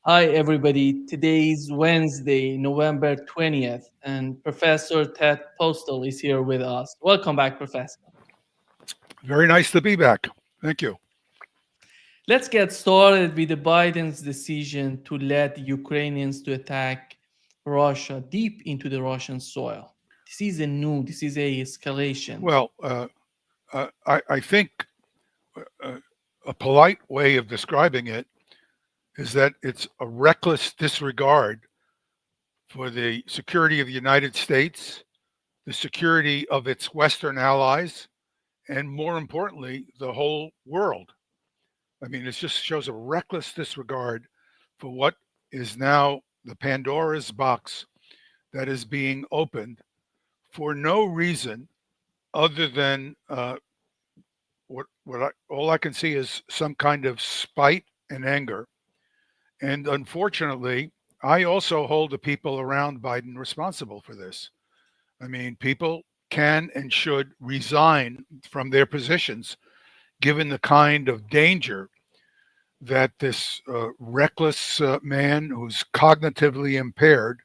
Hi, everybody. Today is Wednesday, November 20th, and Professor Ted Postol is here with us. Welcome back, Professor. Very nice to be back. Thank you. Let's get started with the Biden's decision to let the Ukrainians to attack Russia deep into the Russian soil. This is a escalation. Well, I think uh, a polite way of describing it is that it's a reckless disregard for the security of the United States, the security of its Western allies, and more importantly, the whole world. I mean, it just shows a reckless disregard for what is now the Pandora's box that is being opened for no reason other than all I can see is some kind of spite and anger. And unfortunately, I also hold the people around Biden responsible for this. I mean, people can and should resign from their positions given the kind of danger that this reckless man who's cognitively impaired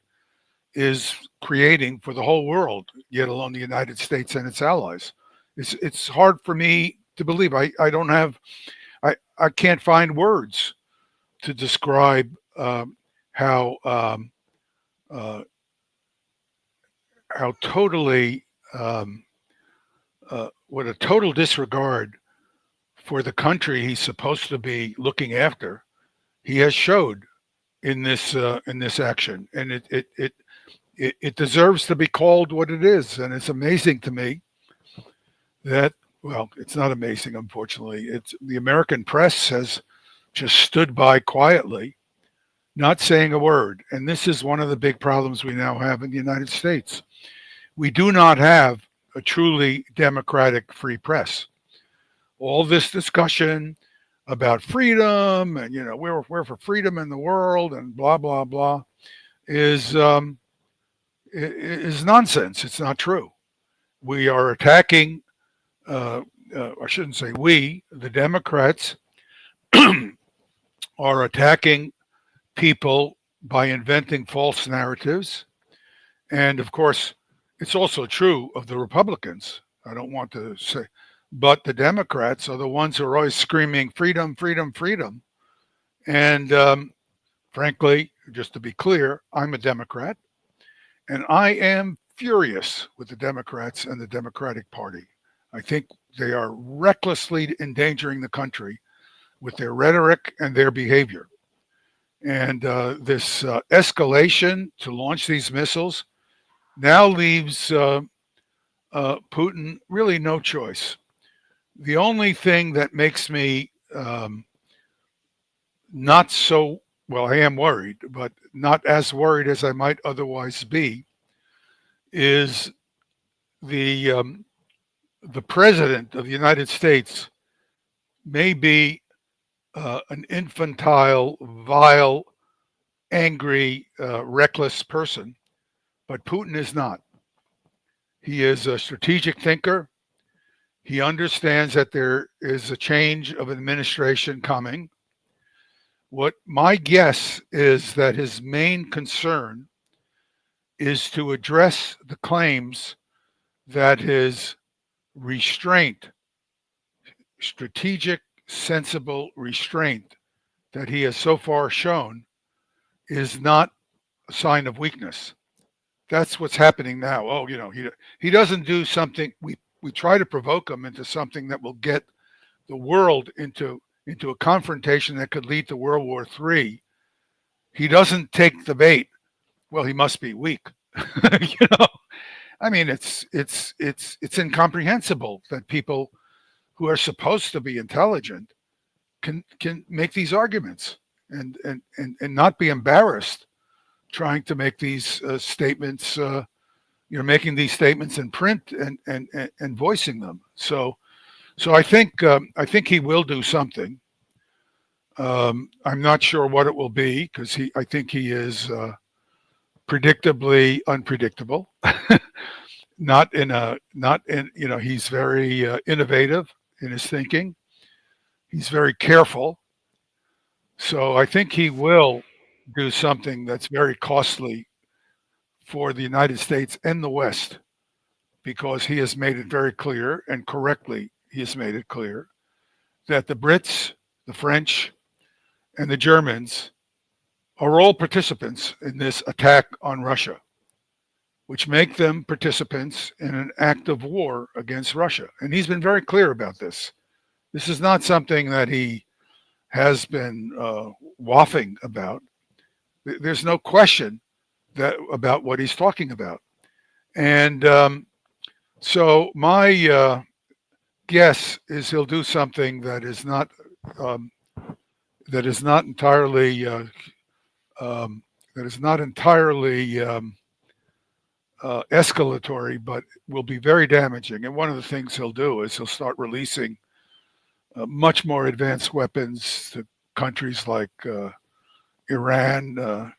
is creating for the whole world, yet alone the United States and its allies. It's hard for me to believe. I don't have I can't find words to describe how uh, how totally what a total disregard for the country he's supposed to be looking after he has showed in this action, and it deserves to be called what it is. And it's amazing to me that, well, it's not amazing, unfortunately. It's the American press has just stood by quietly, not saying a word. And this is one of the big problems we now have in the United States. We do not have a truly democratic free press. All this discussion about freedom and we're for freedom in the world and blah blah blah is is nonsense. It's not true. We are attacking. I shouldn't say we. The Democrats are attacking people by inventing false narratives, and of course, it's also true of the Republicans. I don't want to say, but the Democrats are the ones who are always screaming freedom, freedom, freedom. And frankly, just to be clear, I'm a Democrat, and I am furious with the Democrats and the Democratic Party. I think they are recklessly endangering the country with their rhetoric and their behavior. And this escalation to launch these missiles now leaves Putin really no choice. The only thing that makes me not so well, I am worried, but not as worried as I might otherwise be, is the um, the president of the United States may be an infantile, vile, angry, reckless person, but Putin is not. He is a strategic thinker. He understands that there is a change of administration coming. What my guess is that his main concern is to address the claims that his restraint, strategic, sensible restraint that he has so far shown is not a sign of weakness. That's what's happening now. Oh, he doesn't do something. We try to provoke him into something that will get the world into a confrontation that could lead to World War III. He doesn't take the bait. Well, he must be weak. you know, I mean, it's incomprehensible that people who are supposed to be intelligent can make these arguments and not be embarrassed trying to make these statements. Making these statements in print and voicing them. So I think he will do something. I'm not sure what it will be because I think he is predictably unpredictable. Not in he's very innovative in his thinking. He's very careful. So I think he will. do something that's very costly for the United States and the West, because he has made it very clear, and correctly, he has made it clear that the Brits, the French, and the Germans are all participants in this attack on Russia, which make them participants in an act of war against Russia. And he's been very clear about this. This is not something that he has been waffing about. There's no question that about what he's talking about. And so my guess is he'll do something um, that is not entirely that is not entirely escalatory, but will be very damaging. And one of the things he'll do is he'll start releasing much more advanced weapons to countries like Iran,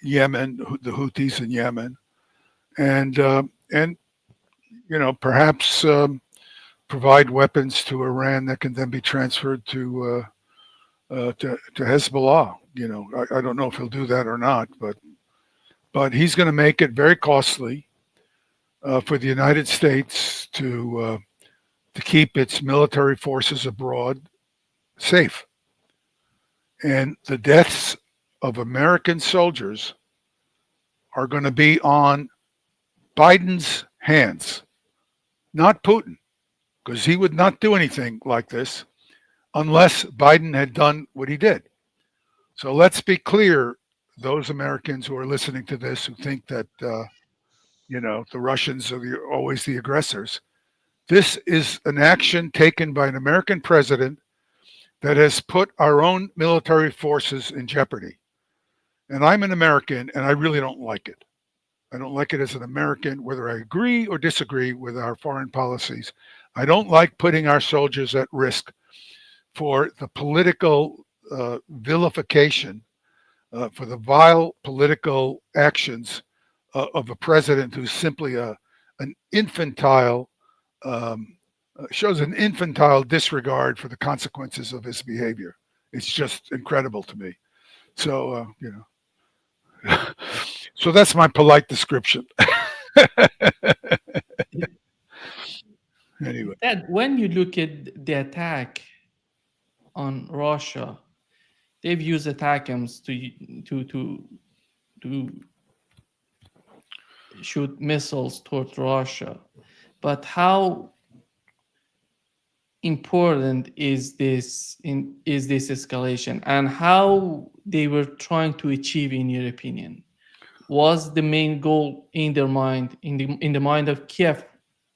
Yemen, the Houthis in Yemen, and perhaps provide weapons to Iran that can then be transferred to Hezbollah. I don't know if he'll do that or not, but he's going to make it very costly for the United States to keep its military forces abroad safe. And the deaths of American soldiers are going to be on Biden's hands, not Putin, because he would not do anything like this unless Biden had done what he did. So let's be clear, those Americans who are listening to this who think that the Russians are always the aggressors. This is an action taken by an American president that has put our own military forces in jeopardy. And I'm an American, and I really don't like it. I don't like it as an American, whether I agree or disagree with our foreign policies. I don't like putting our soldiers at risk for the political vilification, for the vile political actions of a president who's simply an infantile, shows an infantile disregard for the consequences of his behavior. It's just incredible to me. So, so that's my polite description. Anyway. That when you look at the attack on Russia, they've used ATACMS to shoot missiles towards Russia. But how important is this escalation, and how they were trying to achieve, in your opinion? Was the main goal in their mind, in the mind of Kiev?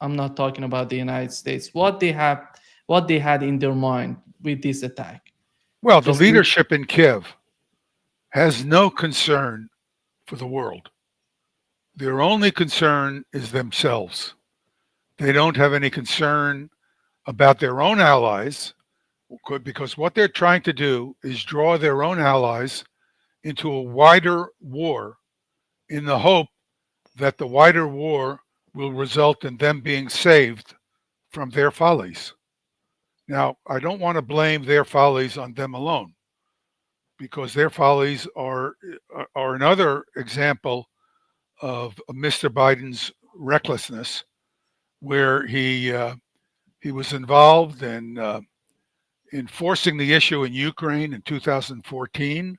I'm not talking about the United States. What they had in their mind with this attack? Well, the Just leadership in Kiev has no concern for the world. Their only concern is themselves. They don't have any concern about their own allies, because what they're trying to do is draw their own allies into a wider war in the hope that the wider war will result in them being saved from their follies. Now, I don't want to blame their follies on them alone, because their follies are another example of Mr. Biden's recklessness, where he was involved in forcing the issue in Ukraine in 2014,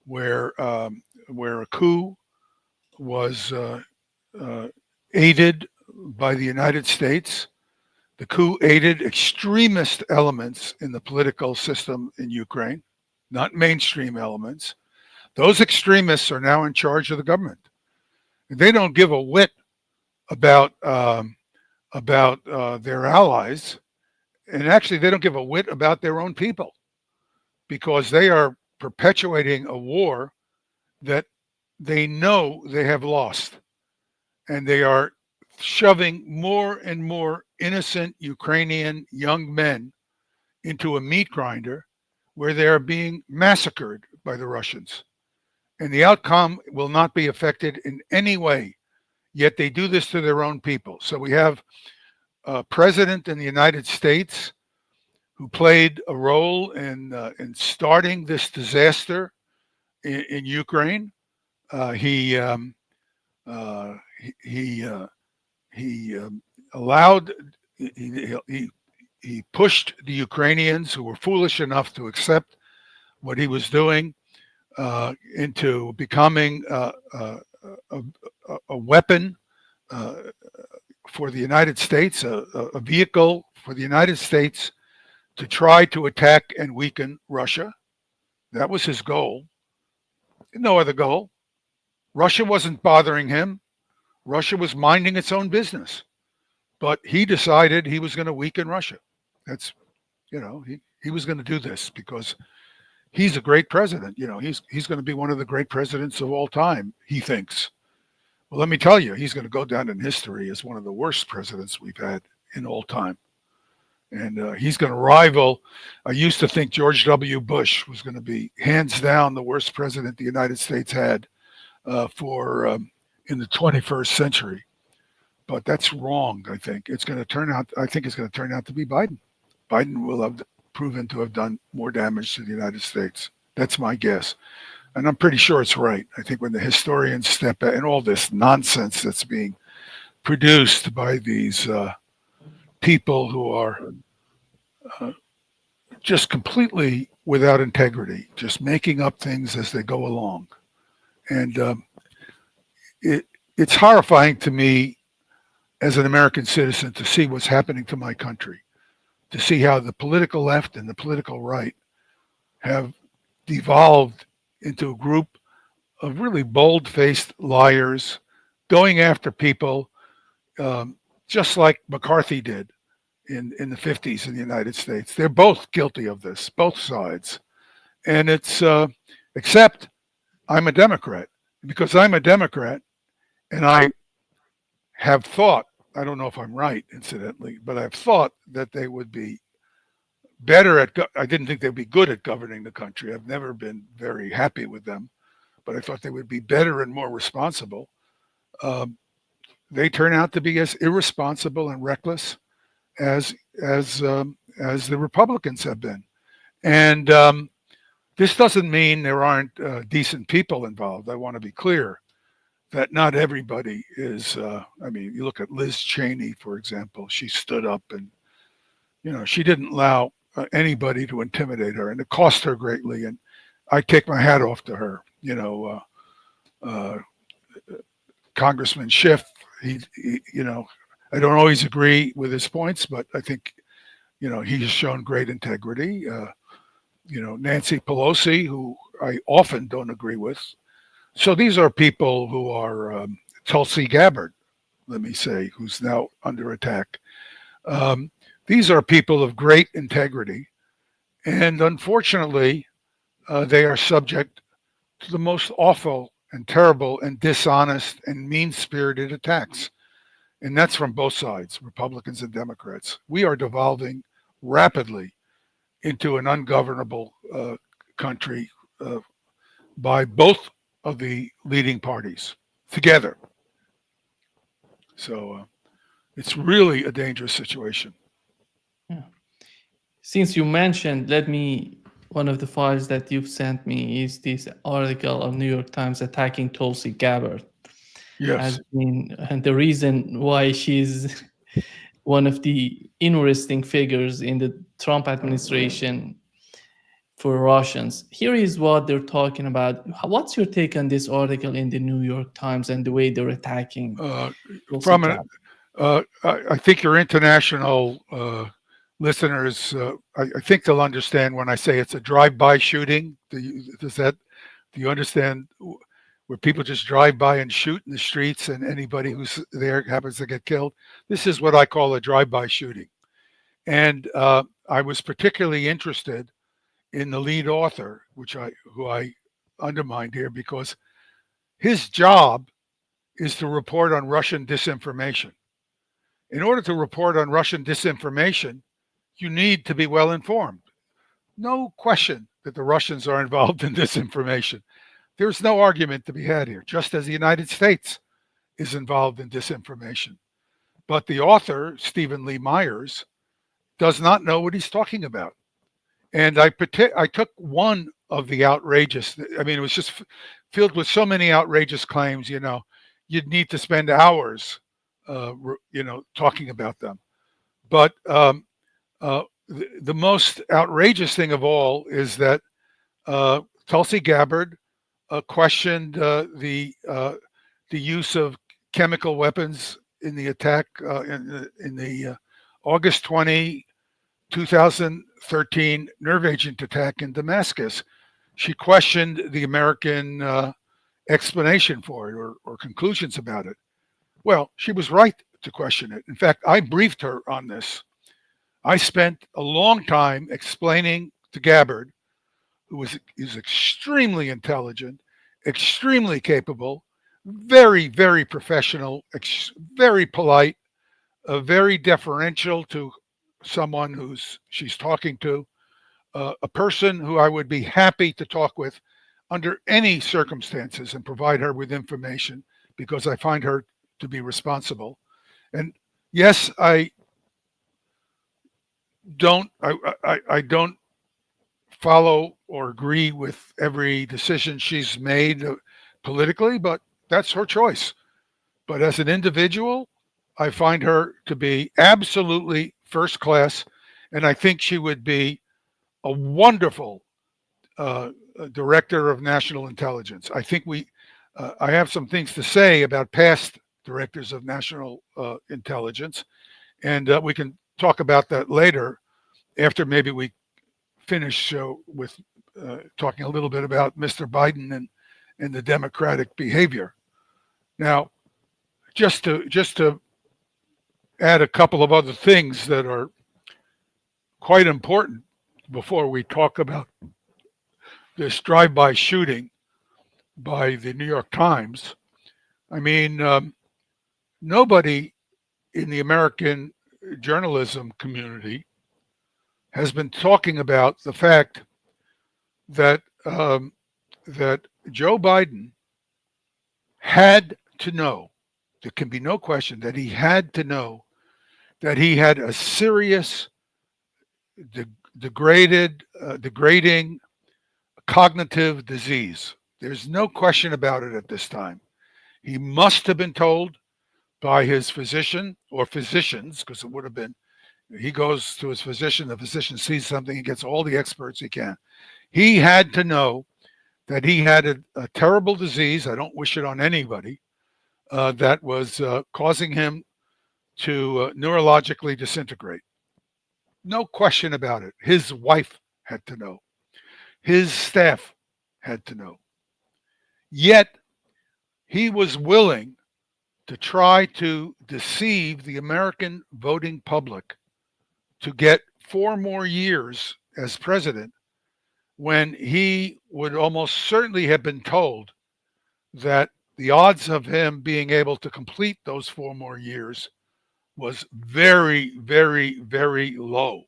where a coup was aided by the United States. The coup aided extremist elements in the political system in Ukraine, not mainstream elements. Those extremists are now in charge of the government. They don't give a whit about their allies, and actually they don't give a whit about their own people, because they are perpetuating a war that they know they have lost, and they are shoving more and more innocent Ukrainian young men into a meat grinder where they are being massacred by the Russians. And the outcome will not be affected in any way, yet they do this to their own people. So we have a president in the United States who played a role in starting this disaster in Ukraine. He uh, he he allowed he pushed the Ukrainians who were foolish enough to accept what he was doing into becoming a, a weapon uh, for the United States, a vehicle for the United States to try to attack and weaken Russia. That was his goal. No other goal. Russia wasn't bothering him. Russia was minding its own business. But he decided he was going to weaken Russia. That's, he was going to do this because he's a great president. He's going to be one of the great presidents of all time, he thinks. Well, let me tell you, he's going to go down in history as one of the worst presidents we've had in all time. And he's going to rival. I used to think George W. Bush was going to be hands down the worst president the United States had for in the 21st century. But that's wrong. I think it's going to turn out. I think it's going to turn out to be Biden. Biden will have proven to have done more damage to the United States. That's my guess, and I'm pretty sure it's right. I think when the historians step back and all this nonsense that's being produced by these people who are just completely without integrity, just making up things as they go along, and it's horrifying to me as an American citizen to see what's happening to my country, to see how the political left and the political right have devolved into a group of really bold-faced liars going after people just like McCarthy did in the 50s in the United States. They're both guilty of this, both sides. And it's, except I'm a Democrat. Because I'm a Democrat and I have thought, I don't know if I'm right, incidentally, but I've thought that they would be better at, I didn't think they'd be good at governing the country. I've never been very happy with them, but I thought they would be better and more responsible. They turn out to be as irresponsible and reckless as the Republicans have been. And this doesn't mean there aren't decent people involved. I want to be clear that not everybody is, I mean, you look at Liz Cheney, for example, she stood up and, she didn't allow anybody to intimidate her, and it cost her greatly. And I take my hat off to her. Congressman Schiff, he, I don't always agree with his points, but I think, he has shown great integrity. Nancy Pelosi, who I often don't agree with. So these are people who are Tulsi Gabbard, let me say, who's now under attack. These are people of great integrity. And unfortunately, they are subject to the most awful and terrible and dishonest and mean-spirited attacks. And that's from both sides, Republicans and Democrats. We are devolving rapidly into an ungovernable country by both of the leading parties together. So it's really a dangerous situation. Yeah. Since you mentioned, one of the files that you've sent me is this article of New York Times attacking Tulsi Gabbard. Yes. And the reason why she's one of the interesting figures in the Trump administration for Russians. Here is what they're talking about. What's your take on this article in the New York Times and the way they're attacking? I think your international listeners, I think they'll understand when I say it's a drive-by shooting. Do you understand where people just drive by and shoot in the streets and anybody who's there happens to get killed? This is what I call a drive-by shooting. And I was particularly interested in the lead author, who I undermined here, because his job is to report on Russian disinformation. In order to report on Russian disinformation, you need to be well informed. No question that the Russians are involved in disinformation. There's no argument to be had here, just as the United States is involved in disinformation. But the author, Stephen Lee Myers, does not know what he's talking about. And I took one of the outrageous. I mean, it was just filled with so many outrageous claims. You'd need to spend hours, talking about them. But the most outrageous thing of all is that Tulsi Gabbard questioned the use of chemical weapons in the attack in the August 20, 2013 nerve agent attack in Damascus. She questioned the American explanation for it or conclusions about it. Well, she was right to question it. In fact, I briefed her on this. I spent a long time explaining to Gabbard, who is extremely intelligent, extremely capable, very, very professional, very polite, very deferential to someone she's talking to, a person who I would be happy to talk with under any circumstances and provide her with information because I find her to be responsible. And yes, I don't follow or agree with every decision she's made politically, but that's her choice. But as an individual, I find her to be absolutely first class, and I think she would be a wonderful director of national intelligence. I think I have some things to say about past directors of national intelligence, and we can talk about that later after maybe we finish with talking a little bit about Mr. Biden and the Democratic behavior. Now, just to add a couple of other things that are quite important before we talk about this drive-by shooting by the New York Times. I mean, nobody in the American journalism community has been talking about the fact that that Joe Biden had to know. There can be no question that he had to know that he had a serious, degrading cognitive disease. There's no question about it at this time. He must have been told by his physician or physicians, because it would have been, he goes to his physician, the physician sees something, he gets all the experts he can. He had to know that he had a terrible disease, I don't wish it on anybody, that was causing him to neurologically disintegrate. No question about it. His wife had to know. His staff had to know. Yet, he was willing to try to deceive the American voting public to get 4 more years as president when he would almost certainly have been told that the odds of him being able to complete those 4 more years was very, very, very low.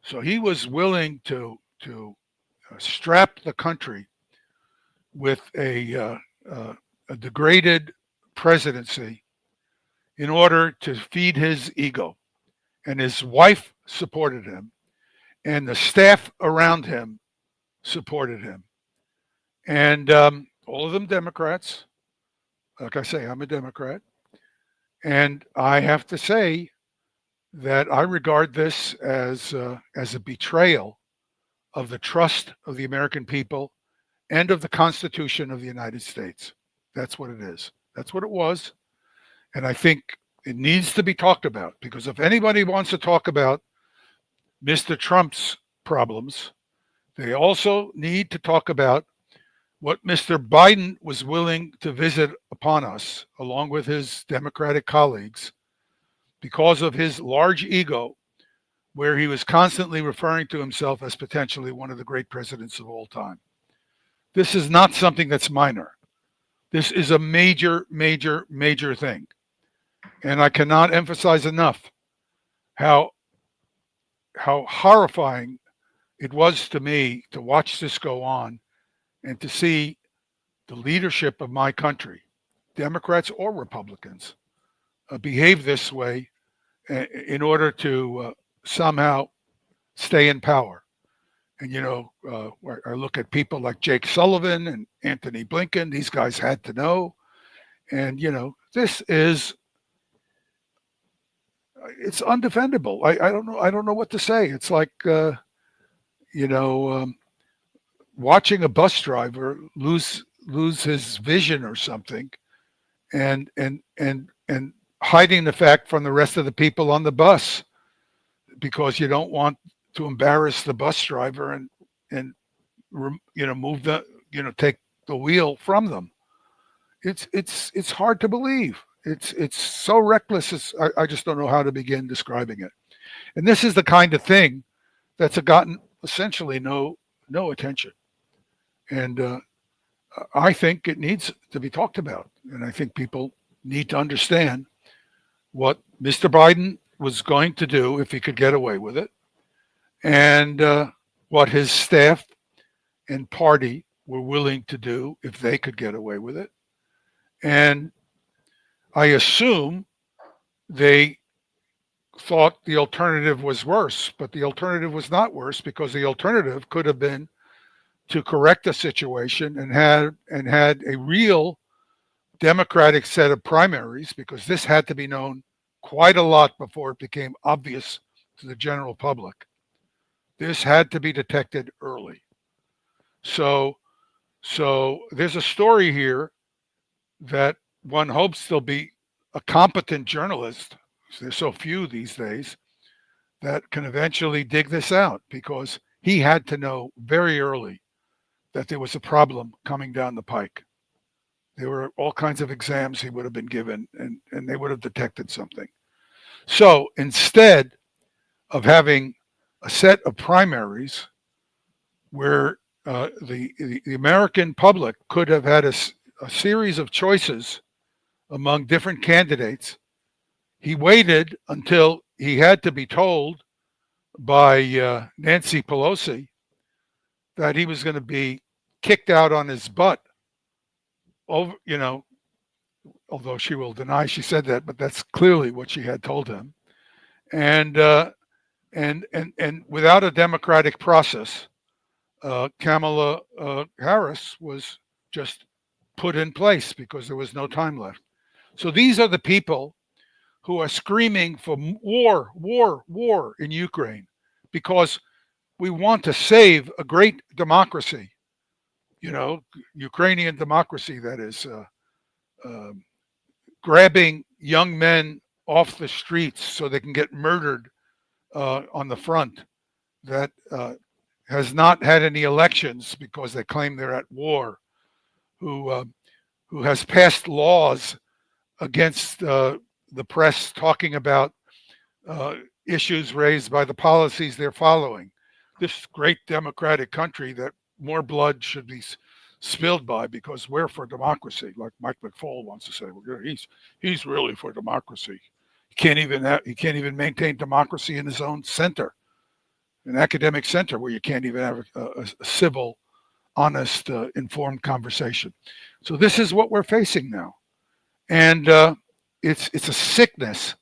So he was willing to strap the country with a degraded presidency in order to feed his ego. And his wife supported him, and the staff around him supported him. And all of them Democrats. Like I say, I'm a Democrat. And I have to say that I regard this as a betrayal of the trust of the American people and of the Constitution of the United States. That's what it is. That's what it was. And I think it needs to be talked about, because if anybody wants to talk about Mr. Trump's problems, they also need to talk about what Mr. Biden was willing to visit upon us, along with his Democratic colleagues, because of his large ego, where he was constantly referring to himself as potentially one of the great presidents of all time. This is not something that's minor. This is a major, major, major thing. And I cannot emphasize enough how horrifying it was to me to watch this go on and to see the leadership of my country, Democrats or Republicans, behave this way in order to somehow stay in power. And I look at people like Jake Sullivan and Anthony Blinken. These guys had to know. And this is it's undefendable. I don't know. I don't know what to say. It's like you know watching a bus driver lose his vision or something, and hiding the fact from the rest of the people on the bus because you don't want to embarrass the bus driver and move the take the wheel from them. It's hard to believe. It's so reckless. I just don't know how to begin describing it. And this is the kind of thing that's gotten essentially no attention. And I think it needs to be talked about. And I think people need to understand what Mr. Biden was going to do if he could get away with it, and what his staff and party were willing to do if they could get away with it. And I assume they thought the alternative was worse, but the alternative was not worse because the alternative could have been to correct the situation and had a real democratic set of primaries, because this had to be known quite a lot before it became obvious to the general public. This had to be detected early. So there's a story here that one hopes there'll be a competent journalist, there's so few these days, that can eventually dig this out, because he had to know very early that there was a problem coming down the pike. There were all kinds of exams he would have been given, and they would have detected something. So instead of having a set of primaries where the American public could have had a series of choices among different candidates, he waited until he had to be told by Nancy Pelosi that he was going to be kicked out on his butt. Over, although she will deny she said that, but that's clearly what she had told him. And without a democratic process, Kamala Harris was just put in place because there was no time left. So these are the people who are screaming for war, war, war in Ukraine, because we want to save a great democracy, Ukrainian democracy, that is, grabbing young men off the streets so they can get murdered on the front, that has not had any elections because they claim they're at war, who has passed laws against the press talking about issues raised by the policies they're following. This great democratic country that more blood should be spilled by because we're for democracy, like Mike McFaul wants to say. Well, he's really for democracy. He can't even maintain democracy in his own center, an academic center where you can't even have a civil, honest, informed conversation. So this is what we're facing now, and it's a sickness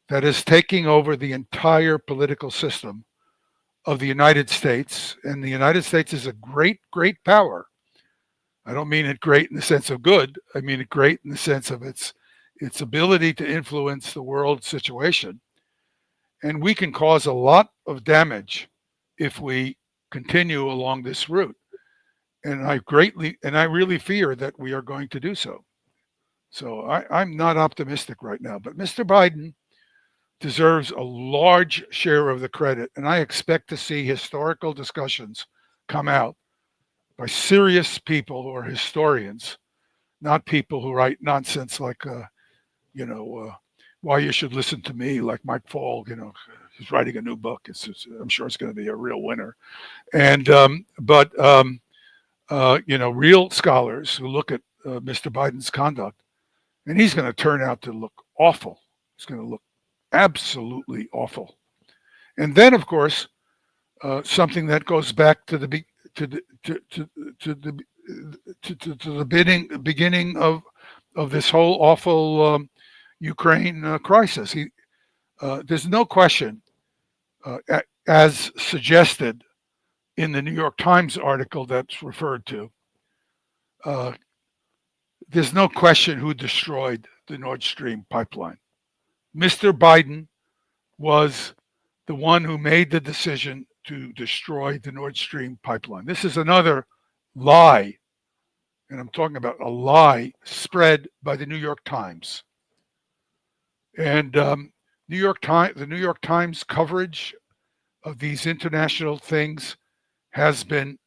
that is taking over the entire political system of the United States. And the United States is a great, great power. I don't mean it great in the sense of good. I mean it great in the sense of its ability to influence the world situation. And we can cause a lot of damage if we continue along this route. And I really fear that we are going to do so. So I'm not optimistic right now. But Mr. Biden deserves a large share of the credit. And I expect to see historical discussions come out by serious people who are historians, not people who write nonsense like, why you should listen to me, like Mike Fall. He's writing a new book. I'm sure it's going to be a real winner. And real scholars who look at Mr. Biden's conduct, and he's going to turn out to look awful. He's going to look absolutely awful. And then, of course, something that goes back to the beginning of this whole awful Ukraine crisis. There's no question, as suggested in the New York Times article that's referred to, uh, there's no question who destroyed the Nord Stream pipeline. Mr. Biden was the one who made the decision to destroy the Nord Stream pipeline. This is another lie, and I'm talking about a lie spread by the New York Times. And the New York Times coverage of these international things has been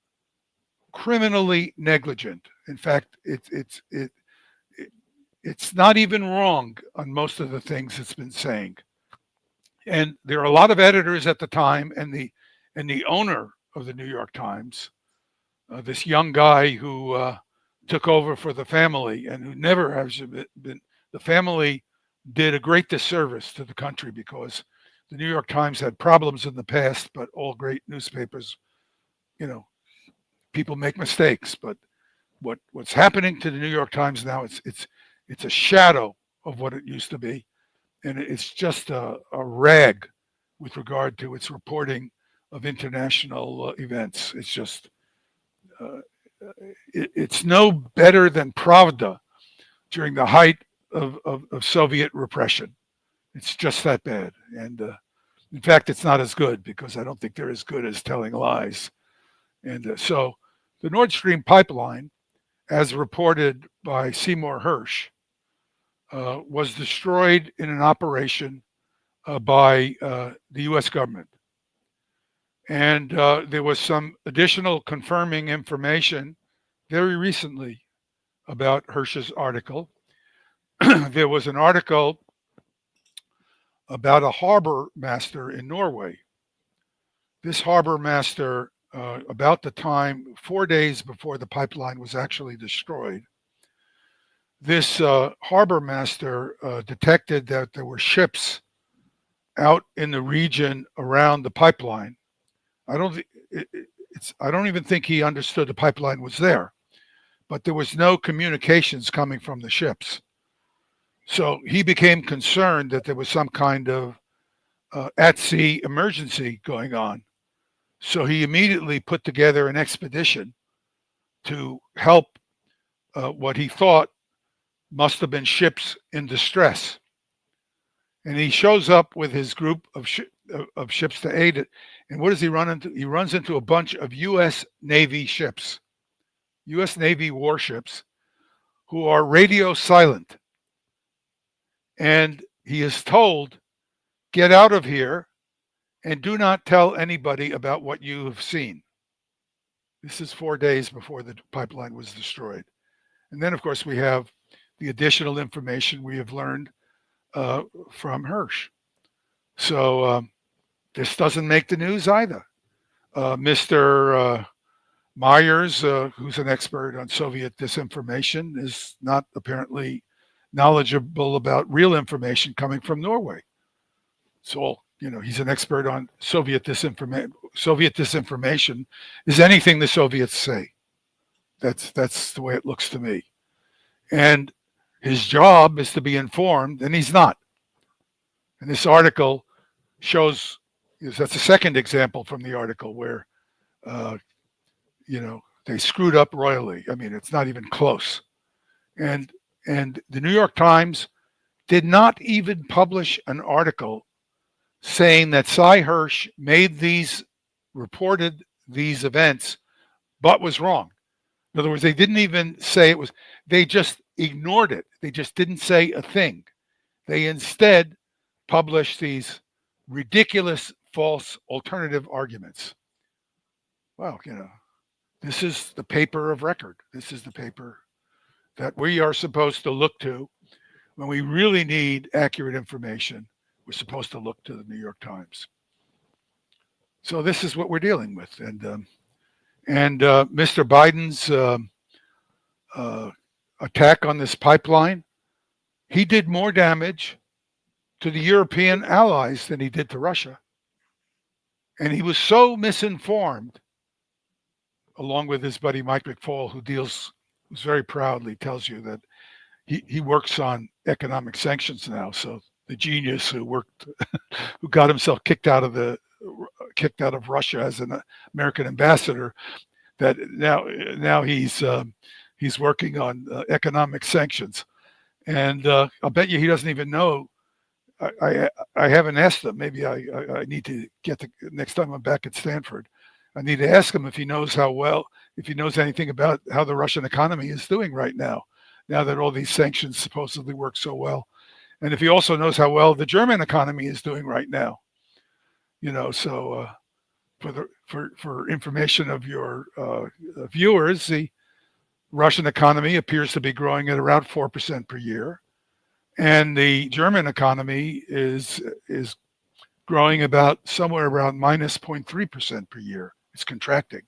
criminally negligent. In fact, it's not even wrong on most of the things it's been saying. And there are a lot of editors at the time, and the owner of the New York Times, this young guy who took over for the family and who never has been. The family did a great disservice to the country because the New York Times had problems in the past, but all great newspapers, you know, people make mistakes. But what's happening to the New York Times now, it's a shadow of what it used to be, and it's just a rag with regard to its reporting of international events. It's just it's no better than Pravda during the height of Soviet repression. It's just that bad. And in fact, it's not as good because I don't think they're as good as telling lies. And so the Nord Stream pipeline, as reported by Seymour Hersh, was destroyed in an operation by the US government. And there was some additional confirming information very recently about Hersh's article. There was an article about a harbor master in Norway. This harbor master, about the time, 4 days before the pipeline was actually destroyed, this harbor master detected that there were ships out in the region around the pipeline. I don't even think he understood the pipeline was there, but there was no communications coming from the ships. So he became concerned that there was some kind of at sea emergency going on. So he immediately put together an expedition to help what he thought must have been ships in distress. And he shows up with his group of ships to aid it. And what does he run into? He runs into a bunch of U.S. Navy ships, U.S. Navy warships, who are radio silent. And he is told, get out of here and do not tell anybody about what you have seen. This is 4 days before the pipeline was destroyed. And then, of course, we have the additional information we have learned from Hersh. So this doesn't make the news either. Mr. Myers, who's an expert on Soviet disinformation, is not apparently knowledgeable about real information coming from Norway. So, he's an expert on Soviet disinformation. Soviet disinformation is anything the Soviets say. That's the way it looks to me. And his job is to be informed, and he's not. And this article shows, that's a second example from the article where, they screwed up royally. I mean, it's not even close. And the New York Times did not even publish an article saying that Sy Hersh reported these events, but was wrong. In other words, they didn't even say it was, they just ignored it. They just didn't say a thing. They instead published these ridiculous, false, alternative arguments. Well, this is the paper of record. This is the paper that we are supposed to look to when we really need accurate information. We're supposed to look to the New York Times. So this is what we're dealing with. And Mr. Biden's attack on this pipeline, he did more damage to the European allies than he did to Russia. And he was so misinformed, along with his buddy Mike McFaul, who's very proudly tells you that he works on economic sanctions now. So the genius who got himself kicked out of kicked out of Russia as an American ambassador, that now he's working on economic sanctions. And I'll bet you he doesn't even know. I haven't asked him. Maybe I need to get the next time I'm back at Stanford. I need to ask him if he knows if he knows anything about how the Russian economy is doing right now that all these sanctions supposedly work so well, and if he also knows how well the German economy is doing right now. So for information of your viewers, the Russian economy appears to be growing at around 4% per year. And the German economy is growing about somewhere around minus 0.3% per year. It's contracting.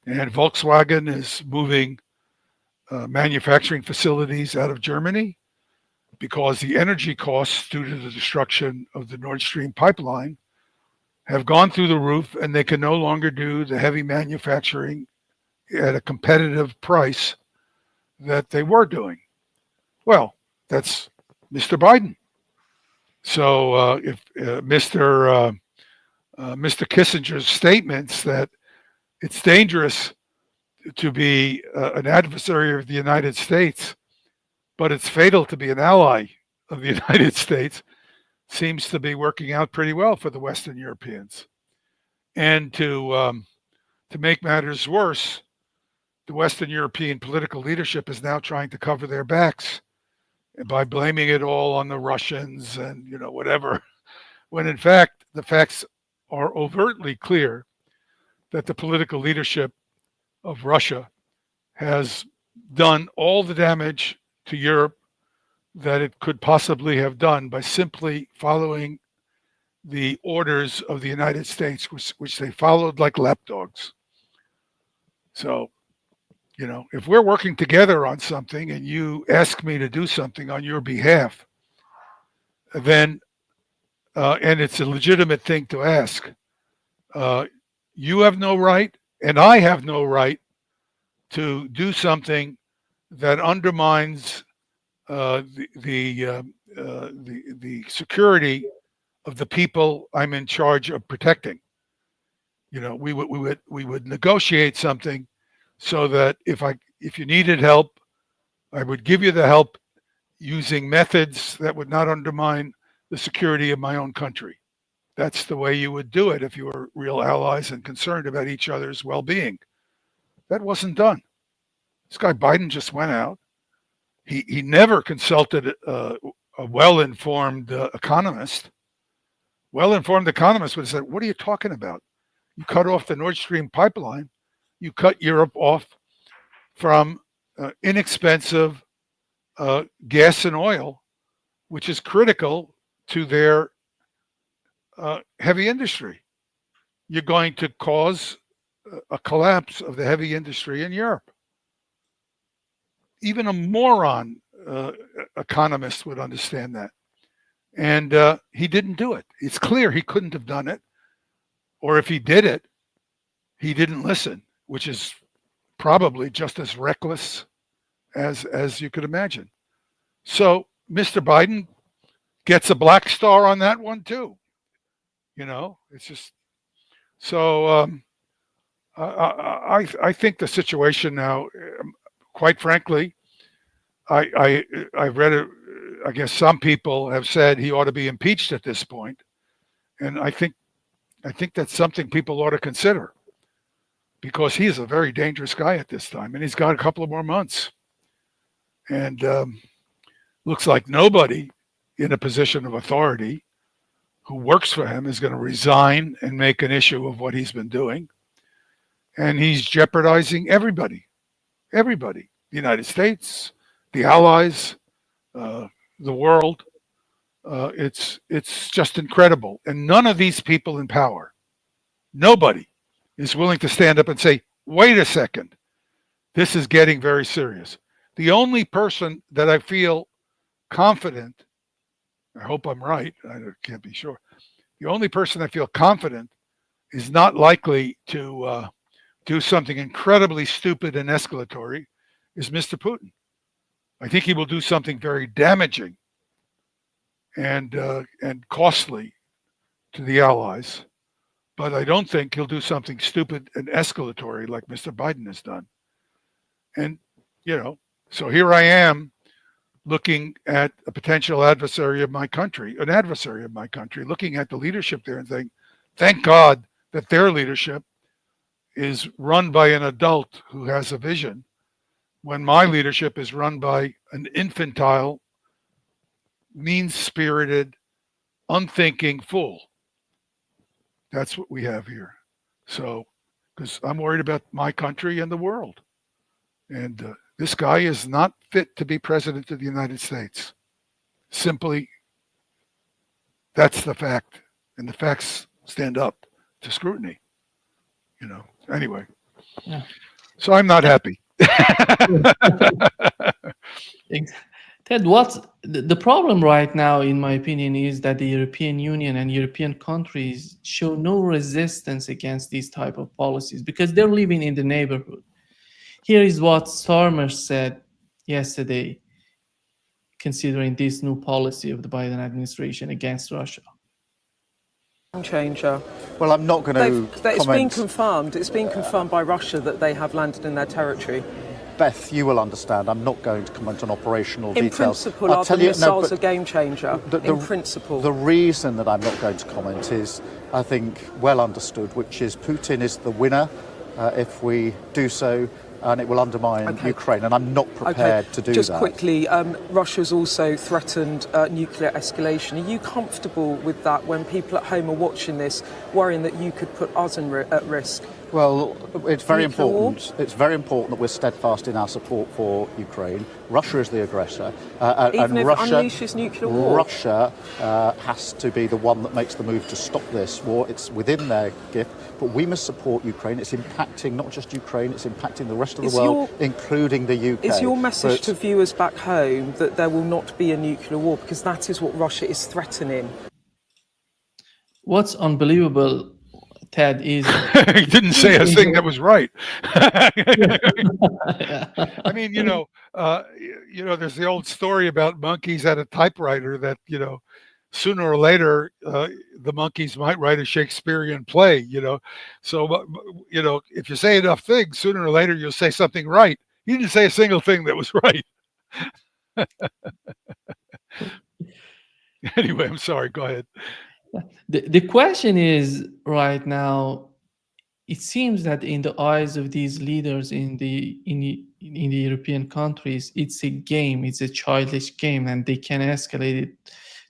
And Volkswagen is moving manufacturing facilities out of Germany because the energy costs due to the destruction of the Nord Stream pipeline have gone through the roof, and they can no longer do the heavy manufacturing at a competitive price that they were doing. Well, that's Mr. Biden. So if Mr. Kissinger's statements that it's dangerous to be an adversary of the United States, but it's fatal to be an ally of the United States, seems to be working out pretty well for the Western Europeans. And to make matters worse, the Western European political leadership is now trying to cover their backs by blaming it all on the Russians and whatever, when in fact the facts are overtly clear that the political leadership of Russia has done all the damage to Europe that it could possibly have done by simply following the orders of the United States, which they followed like lapdogs. So, if we're working together on something and you ask me to do something on your behalf, then, and it's a legitimate thing to ask, you have no right and I have no right to do something that undermines the security of the people I'm in charge of protecting. We would negotiate something so that if you needed help, I would give you the help using methods that would not undermine the security of my own country. That's the way you would do it if you were real allies and concerned about each other's well-being. That wasn't done. This guy Biden just went out. He never consulted a well-informed economist. Well-informed economist would have said, what are you talking about? You cut off the Nord Stream pipeline. You cut Europe off from inexpensive gas and oil, which is critical to their heavy industry. You're going to cause a collapse of the heavy industry in Europe. Even a moron economist would understand that. And he didn't do it. It's clear he couldn't have done it. Or if he did it, he didn't listen, which is probably just as reckless as you could imagine. So Mr. Biden gets a black star on that one too. It's just so. I think the situation now, quite frankly, I read it. I guess some people have said he ought to be impeached at this point, and I think that's something people ought to consider, because he is a very dangerous guy at this time, and he's got a couple of more months, and looks like nobody in a position of authority who works for him is going to resign and make an issue of what he's been doing, and he's jeopardizing everybody, the United States, the allies, the world. It's just incredible. And none of these people in power, nobody is willing to stand up and say, wait a second, this is getting very serious. The only person that I feel confident, I hope I'm right, I can't be sure, the only person I feel confident is not likely to do something incredibly stupid and escalatory is Mr. Putin. I think he will do something very damaging and costly to the allies. but I don't think he'll do something stupid and escalatory like Mr. Biden has done. And, so here I am looking at a potential adversary of my country, looking at the leadership there and saying, thank God that their leadership is run by an adult who has a vision, when my leadership is run by an infantile, mean-spirited, unthinking fool. That's what we have here. So, because I'm worried about my country and the world. And this guy is not fit to be president of the United States. Simply, that's the fact. And the facts stand up to scrutiny. Anyway. Yeah. So I'm not happy. Ted, what's the problem right now, in my opinion, is that the European Union and European countries show no resistance against these type of policies because they're living in the neighborhood. Here is what Starmer said yesterday, considering this new policy of the Biden administration against Russia. Changer. Well, I'm not going to It's been comment. confirmed. It's been confirmed by Russia that they have landed in their territory. Beth, you will understand. I'm not going to comment on operational In details. principle, are the missiles a game changer? In principle. The reason that I'm not going to comment is, I think, well understood, which is Putin is the winner if we do so, and it will undermine Ukraine, and I'm not prepared to do Just that. Just quickly, Russia's also threatened nuclear escalation. Are you comfortable with that when people at home are watching this, worrying that you could put us at risk? Well, it's very Nuclear war? important. It's very important that we're steadfast in our support for Ukraine. Russia is the aggressor, Even and if Russia it unleashes nuclear war? Russia has to be the one that makes the move to stop this war. It's within their gift, but we must support Ukraine. It's impacting not just Ukraine; it's impacting the rest of the world, including the UK. Is your message to viewers back home that there will not be a nuclear war, because that is what Russia is threatening? What's unbelievable, Ted, is he didn't say a thing that was right. I mean, there's the old story about monkeys at a typewriter that, sooner or later, the monkeys might write a Shakespearean play, So, if you say enough things, sooner or later, you'll say something right. He didn't say a single thing that was right. Anyway, I'm sorry. Go ahead. The question is right now, it seems that in the eyes of these leaders in the European countries, it's a game, it's a childish game, and they can escalate it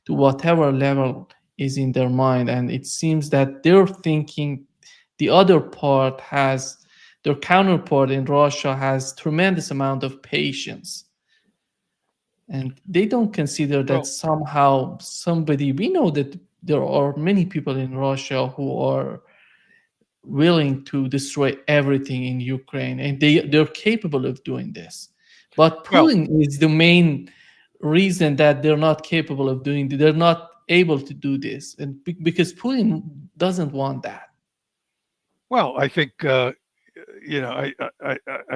to whatever level is in their mind. And it seems that they're thinking the other part their counterpart in Russia has tremendous amount of patience. And they don't consider that somehow we know that there are many people in Russia who are willing to destroy everything in Ukraine, and they're capable of doing this. But Putin is the main reason that they're not capable of doing it. They're not able to do this, and because Putin doesn't want that. Well, I think I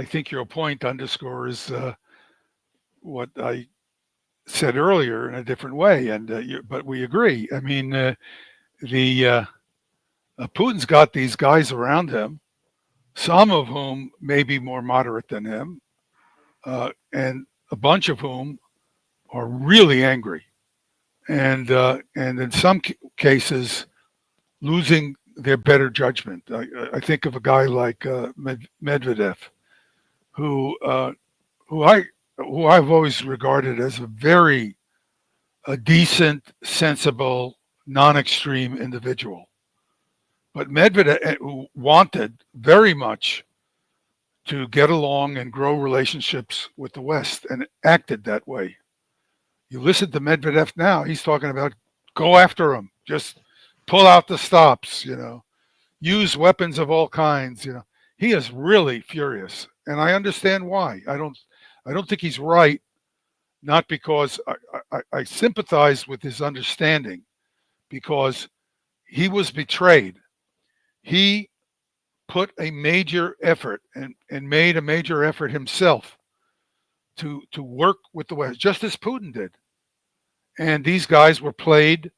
think your point underscores what I said earlier in a different way, but we agree. I mean, Putin's got these guys around him, some of whom may be more moderate than him, and a bunch of whom are really angry, and in some cases losing their better judgment. I think of a guy like Medvedev, who I've always regarded as a decent, sensible, non-extreme individual. But Medvedev wanted very much to get along and grow relationships with the West and acted that way. You listen to Medvedev now, he's talking about go after him, just pull out the stops, use weapons of all kinds, He is really furious, and I understand why. I don't think he's right, not because I sympathize with his understanding, because he was betrayed. He put a major effort and made a major effort himself to work with the West, just as Putin did. And these guys were played,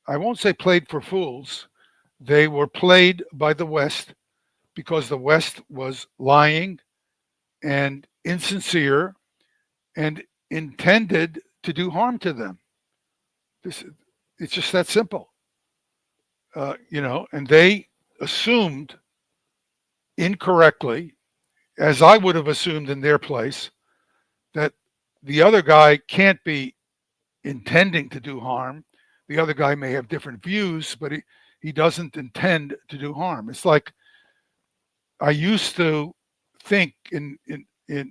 I won't say played for fools, they were played by the West because the West was lying and insincere and intended to do harm to them. This, it's just that simple, and they assumed incorrectly, as I would have assumed in their place, that the other guy can't be intending to do harm. The other guy may have different views, but he doesn't intend to do harm. It's like I used to think in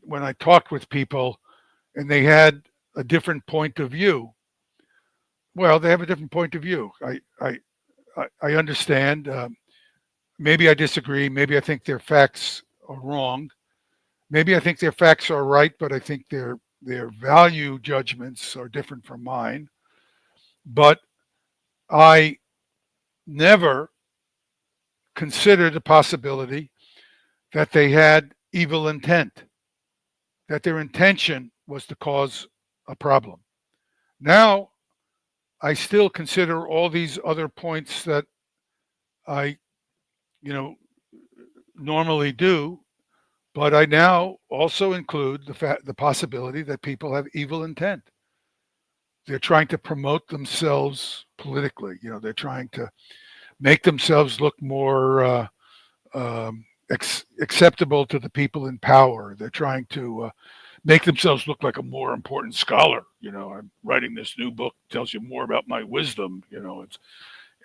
when I talked with people and they had a different point of view. Well, they have a different point of view. I understand. Maybe I disagree. Maybe I think their facts are wrong. Maybe I think their facts are right, but I think their value judgments are different from mine. But I never considered the possibility that they had evil intent, that their intention was to cause a problem. Now, I still consider all these other points that I, normally do, but I now also include the possibility that people have evil intent. They're trying to promote themselves politically. They're trying to make themselves look more acceptable to the people in power. They're trying to make themselves look like a more important scholar. I'm writing this new book, tells you more about my wisdom.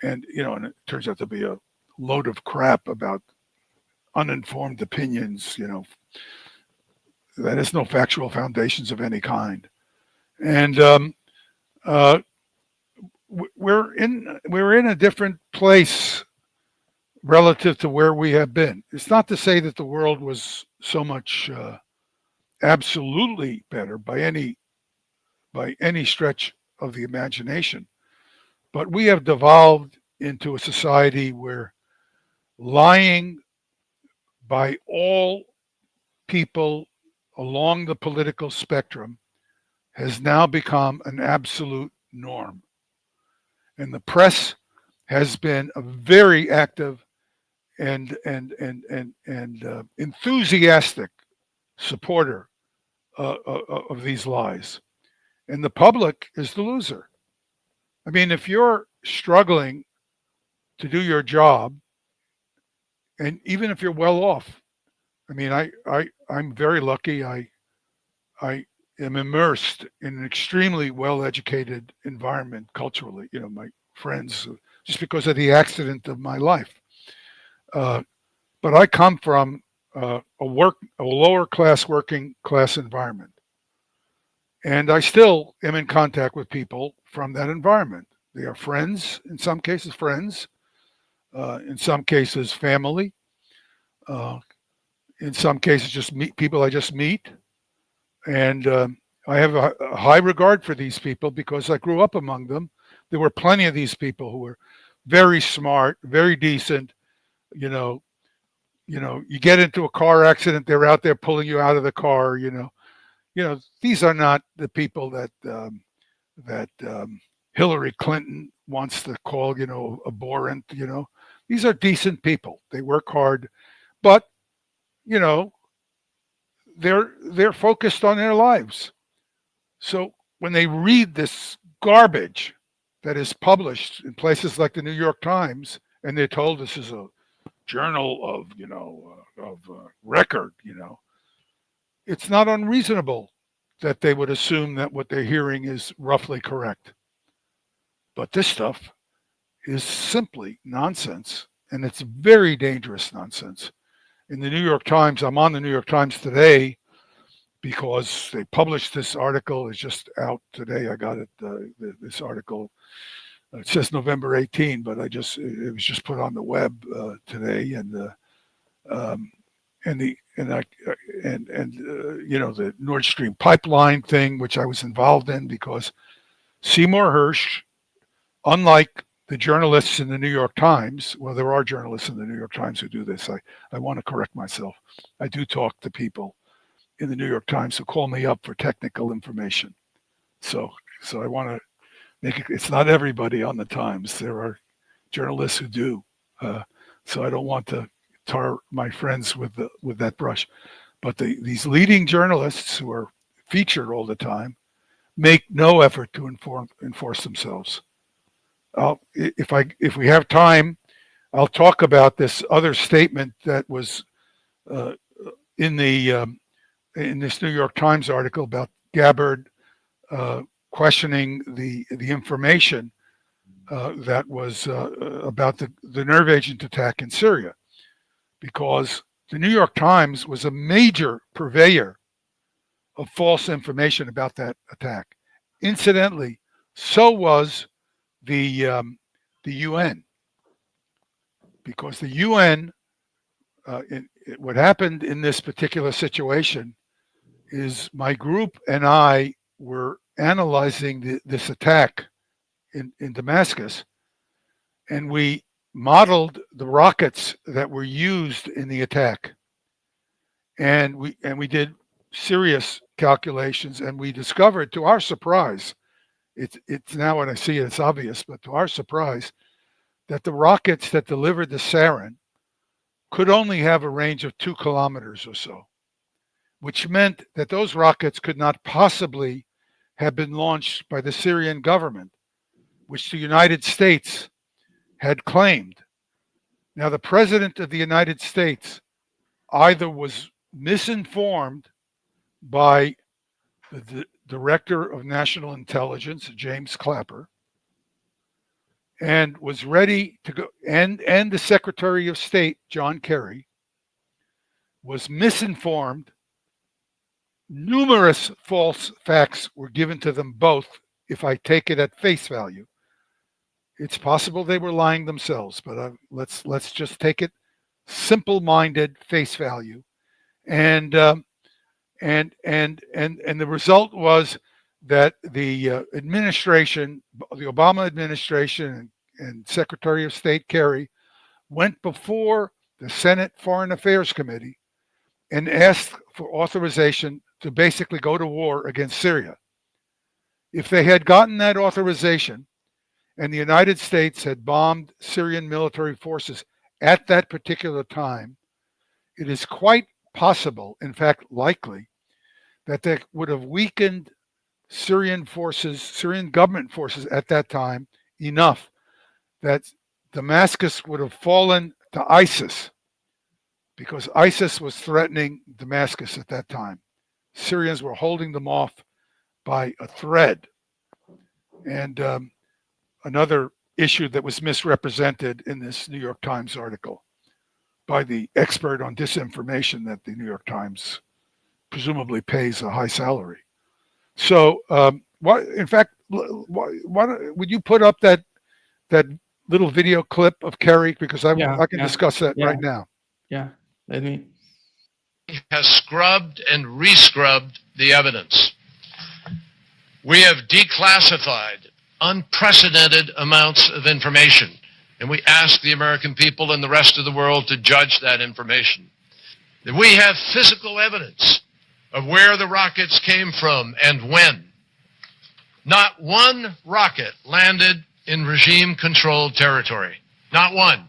And it turns out to be a load of crap about uninformed opinions. That has no factual foundations of any kind. And we're in a different place relative to where we have been. It's not to say that the world was so much absolutely better by any stretch of the imagination, but we have devolved into a society where lying by all people along the political spectrum has now become an absolute norm. And the press has been a very active and enthusiastic supporter of these lies. And the public is the loser. I mean, if you're struggling to do your job, and even if you're well off, I mean, I'm very lucky. I am immersed in an extremely well-educated environment culturally. My friends, just because of the accident of my life. But I come from a lower class, working class environment, and I still am in contact with people from that environment. They are friends, in some cases, in some cases, family. In some cases, just people I just meet, and I have a high regard for these people because I grew up among them. There were plenty of these people who were very smart, very decent. You get into a car accident, they're out there pulling you out of the car. These are not the people that Hillary Clinton wants to call, abhorrent. These are decent people. They work hard, but they're focused on their lives. So when they read this garbage that is published in places like the New York Times, and they're told this is a journal of record, it's not unreasonable that they would assume that what they're hearing is roughly correct. But this stuff is simply nonsense, and it's very dangerous nonsense. In the New York Times, I'm on the New York Times today because they published this article. It's just out today. I got it. This article. It says November 18, but it was just put on the web today, and the Nord Stream pipeline thing, which I was involved in because Seymour Hersh, unlike the journalists in the New York Times, well, there are journalists in the New York Times who do this. I want to correct myself. I do talk to people in the New York Times who call me up for technical information. So I want to make it, it's not everybody on the Times. There are journalists who do So I don't want to tar my friends with that brush. But these leading journalists who are featured all the time make no effort to enforce themselves. If we have time, I'll talk about this other statement that was in this New York Times article about Gabbard questioning the information that was about the nerve agent attack in Syria, because the New York Times was a major purveyor of false information about that attack. Incidentally, so was the UN, because the UN, what happened in this particular situation is my group and I were analyzing this attack in Damascus, and we modeled the rockets that were used in the attack, and we did serious calculations, and we discovered, to our surprise, it's now when I see it, it's obvious, but to our surprise, that the rockets that delivered the sarin could only have a range of 2 kilometers or so, which meant that those rockets could not possibly have been launched by the Syrian government, which the United States had claimed. Now, the President of the United States either was misinformed by the Director of National Intelligence, James Clapper, and was ready to go, and the Secretary of State, John Kerry, was misinformed. Numerous false facts were given to them both, if I take it at face value. It's possible they were lying themselves, but let's just take it simple-minded face value, and the result was that the administration, the Obama administration, and Secretary of State Kerry went before the Senate Foreign Affairs Committee and asked for authorization to basically go to war against Syria. If they had gotten that authorization and the United States had bombed Syrian military forces at that particular time, it is quite possible, in fact likely, that they would have weakened Syrian government forces at that time enough that Damascus would have fallen to ISIS, because ISIS was threatening Damascus at that time. Syrians were holding them off by a thread. And another issue that was misrepresented in this New York Times article by the expert on disinformation that the New York Times presumably pays a high salary. So, in fact, would you put up that little video clip of Kerry, because I can discuss that right now. Yeah, let me. Has scrubbed and rescrubbed the evidence. We have declassified unprecedented amounts of information, and we ask the American people and the rest of the world to judge that information. We have physical evidence of where the rockets came from and when. Not one rocket landed in regime-controlled territory. Not one.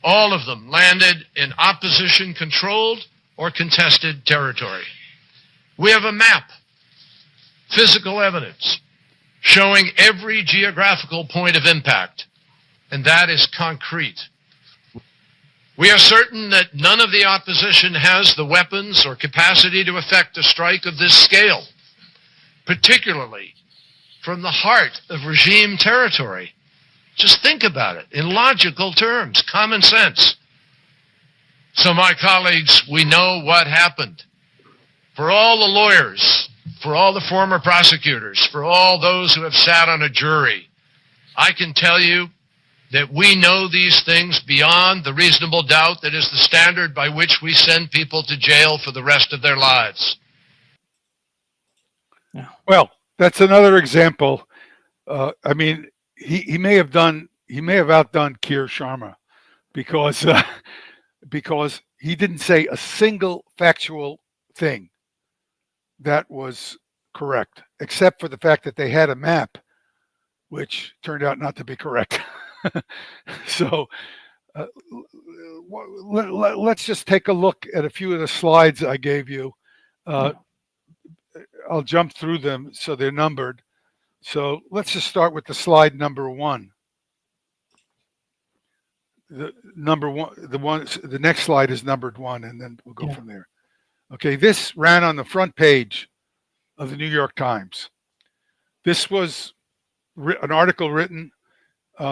All of them landed in opposition-controlled or contested territory. We have a map, physical evidence, showing every geographical point of impact, and that is concrete. We are certain that none of the opposition has the weapons or capacity to effect a strike of this scale, particularly from the heart of regime territory. Just think about it in logical terms, common sense. So, my colleagues, we know what happened. For all the lawyers, for all the former prosecutors, for all those who have sat on a jury, I can tell you that we know these things beyond the reasonable doubt that is the standard by which we send people to jail for the rest of their lives. Well, that's another example. I mean, he may have outdone Keir Sharma, because he didn't say a single factual thing that was correct, except for the fact that they had a map, which turned out not to be correct. So Uh, let's just take a look at a few of the slides I gave you. I'll jump through them so they're numbered. So let's just start with the slide number 1. The next slide is numbered 1, and then we'll go from there. Okay, this ran on the front page of the New York Times. This was an article written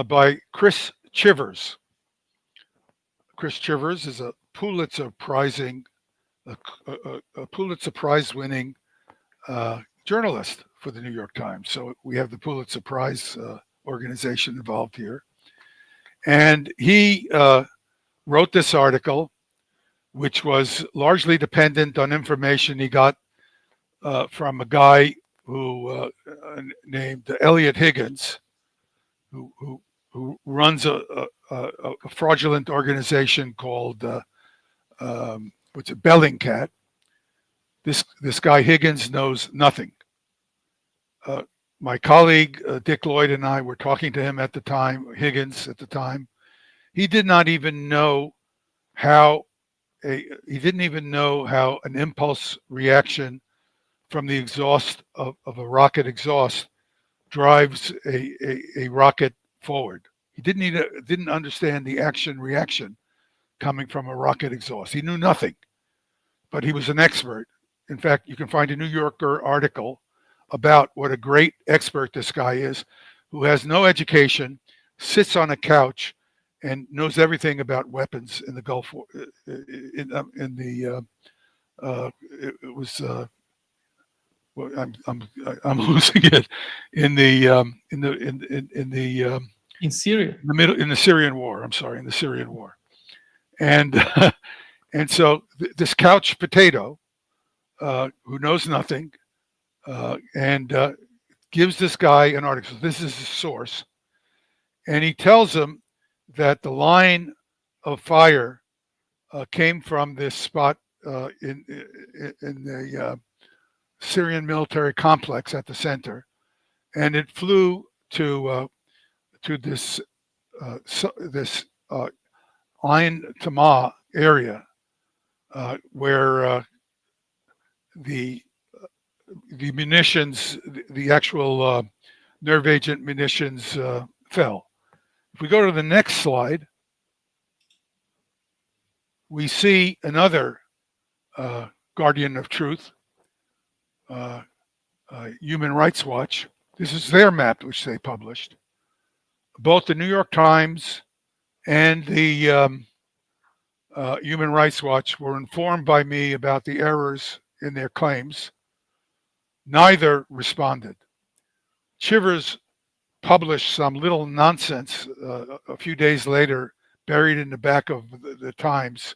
by Chris Chivers. Chris Chivers is a Pulitzer Prize-winning journalist for the New York Times. So we have the Pulitzer Prize organization involved here. And he wrote this article, which was largely dependent on information he got from a guy who named Elliot Higgins, who runs a fraudulent organization called Bellingcat. This guy Higgins knows nothing. My colleague Dick Lloyd and I were talking to him at the time. Higgins at the time, he did not even know how an impulse reaction from the exhaust of a rocket exhaust drives a rocket forward. He didn't understand the action reaction coming from a rocket exhaust. He knew nothing, but he was an expert. In fact, you can find a New Yorker article about what a great expert this guy is, who has no education, sits on a couch, and knows everything about weapons in the Gulf War. I'm losing it in Syria. In the Syrian War. I'm sorry, in the Syrian War, and so this couch potato who knows nothing and gives this guy an article. This is his source, and he tells him that the line of fire came from this spot in the Syrian military complex at the center, and it flew to this Ain Tamah area where the munitions, the actual nerve agent munitions fell. If we go to the next slide, we see another guardian of truth, Human Rights Watch. This is their map, which they published. Both the New York Times and the Human Rights Watch were informed by me about the errors in their claims. Neither responded. Chivers published some little nonsense a few days later, buried in the back of the Times,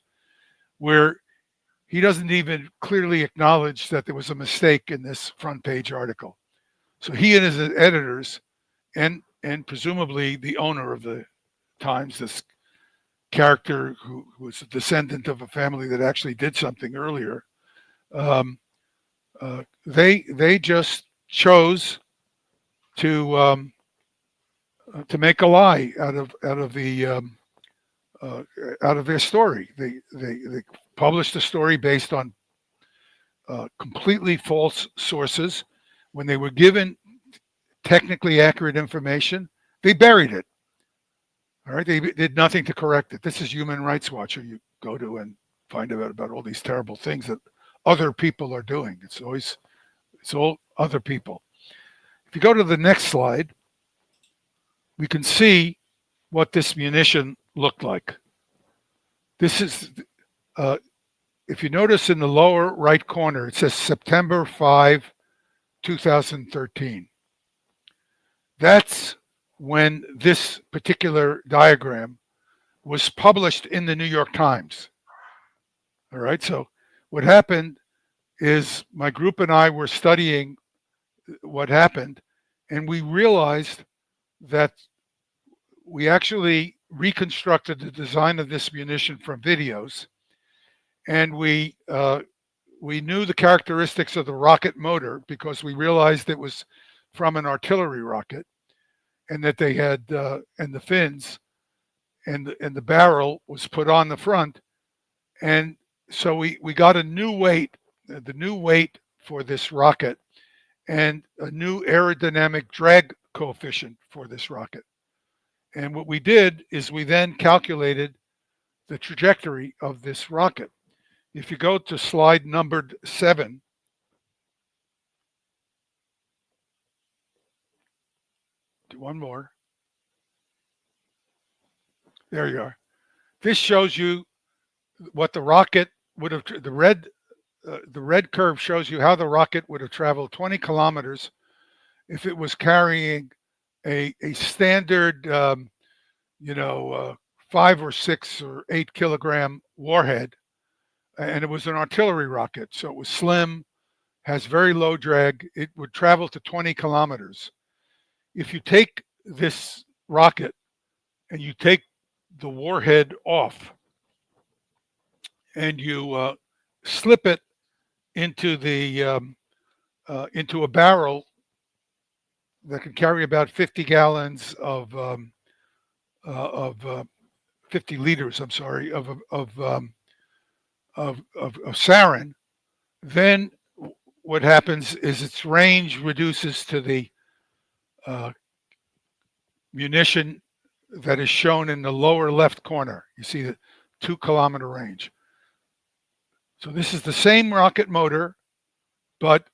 where he doesn't even clearly acknowledge that there was a mistake in this front page article. So he and his editors, and presumably the owner of the Times, this character who was a descendant of a family that actually did something earlier, they just chose to make a lie out of their story. They published a story based on completely false sources. When they were given technically accurate information, they buried it. All right, they did nothing to correct it. This is Human Rights Watch, who you go to and find out about all these terrible things that other people are doing. It's all other people. If you go to the next slide, we can see what this munition looked like. This is, if you notice in the lower right corner, it says September 5, 2013. That's when this particular diagram was published in the New York Times. All right, so what happened is my group and I were studying what happened, and we realized that we actually reconstructed the design of this munition from videos, and we knew the characteristics of the rocket motor because we realized it was from an artillery rocket, and that they had and the fins and the barrel was put on the front, and so we got a new weight, the new weight for this rocket, and a new aerodynamic drag coefficient for this rocket. And what we did is we then calculated the trajectory of this rocket. If you go to slide numbered 7, do one more. There you are. This shows you what the rocket would have, the red curve shows you how the rocket would have traveled 20 kilometers if it was carrying a standard, 5 or 6 or 8 kilogram warhead, and it was an artillery rocket. So it was slim, has very low drag. It would travel to 20 kilometers. If you take this rocket and you take the warhead off and you slip it into the into a barrel that can carry about 50 gallons of 50 liters, I'm sorry, of sarin, then what happens is its range reduces to the munition that is shown in the lower left corner. You see the 2-kilometer range. So this is the same rocket motor, but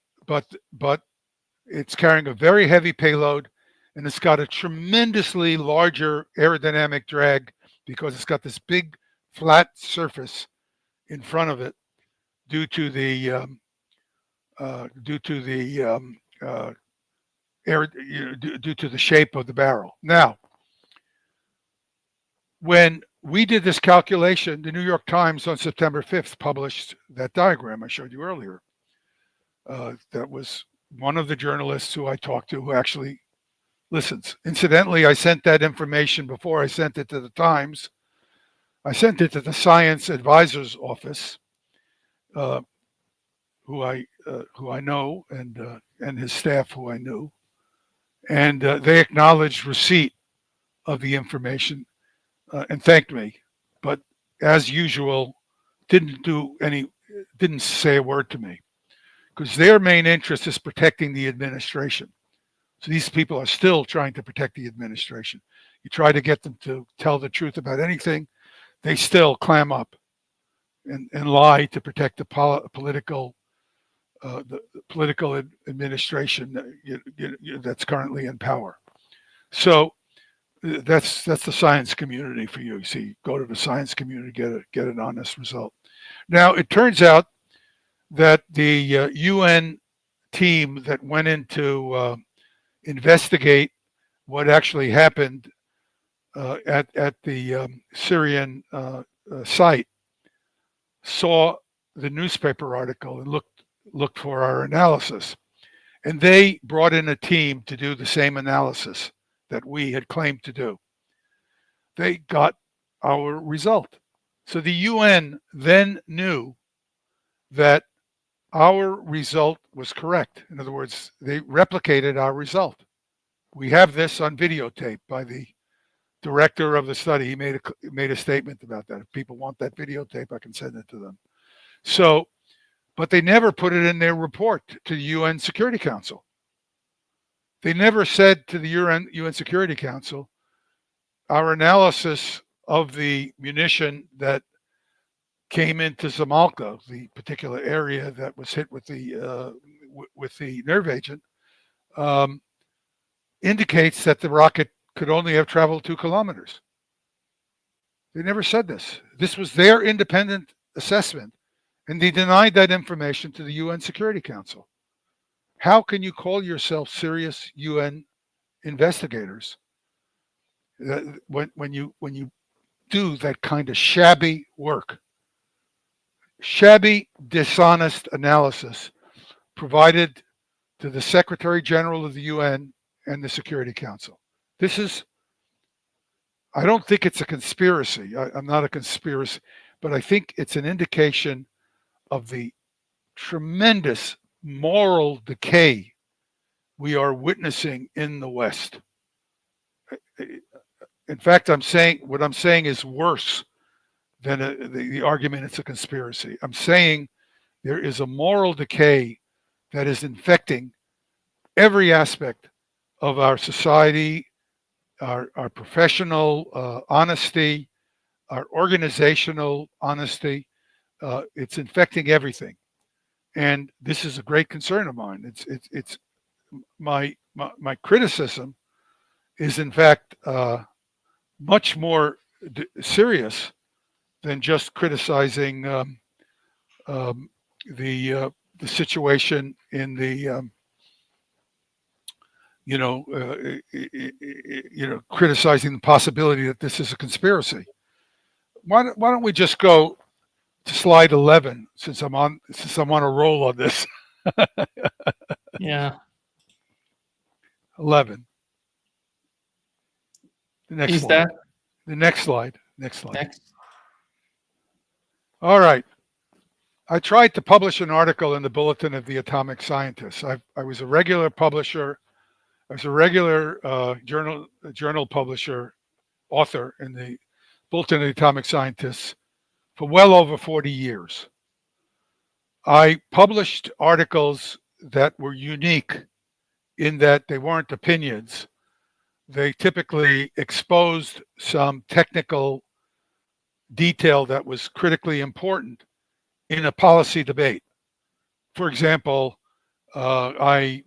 it's carrying a very heavy payload, and it's got a tremendously larger aerodynamic drag because it's got this big flat surface in front of it due to the due to the shape of the barrel. Now, when we did this calculation, the New York Times on September 5th published that diagram I showed you earlier. That was one of the journalists who I talked to who actually listens. Incidentally, I sent that information before I sent it to the Times. I sent it to the Science Advisor's Office, who I know, and his staff who I knew, and they acknowledged receipt of the information and thanked me, but as usual, didn't say a word to me, because their main interest is protecting the administration. So these people are still trying to protect the administration. You try to get them to tell the truth about anything, they still clam up and lie to protect the political administration that's currently in power. So that's the science community for you. See, go to the science community, get an honest result. Now it turns out that the UN team that went in to investigate what actually happened at the Syrian site saw the newspaper article and looked for our analysis, and they brought in a team to do the same analysis that we had claimed to do. They got our result. So the UN then knew that our result was correct. In other words, they replicated our result. We have this on videotape by the director of the study. He made a statement about that. If people want that videotape, I can send it to them. So, but they never put it in their report to the UN Security Council. They never said to the UN Security Council, our analysis of the munition that came into Zamalka, the particular area that was hit with the nerve agent, indicates that the rocket could only have traveled 2 kilometers. They never said this. This was their independent assessment, and they denied that information to the UN Security Council. How can you call yourself serious UN investigators when you do that kind of shabby work? Shabby, dishonest analysis provided to the Secretary General of the UN and the Security Council. This is, I don't think it's a conspiracy. I'm not a conspiracy, but I think it's an indication of the tremendous moral decay we are witnessing in the West. In fact, what I'm saying is worse than the argument it's a conspiracy. I'm saying there is a moral decay that is infecting every aspect of our society, our professional honesty, our organizational honesty. It's infecting everything, and this is a great concern of mine. It's my criticism is in fact much more serious than just criticizing the situation in the criticizing the possibility that this is a conspiracy. Why don't we just go to slide 11 since I'm on a roll on this. Yeah. 11. The next Is slide. that The next slide. Next. All right. I tried to publish an article in the Bulletin of the Atomic Scientists. I was a regular publisher. I was a regular journal publisher, author in the Bulletin of the Atomic Scientists for well over 40 years. I published articles that were unique in that they weren't opinions. They typically exposed some technical detail that was critically important in a policy debate. For example, I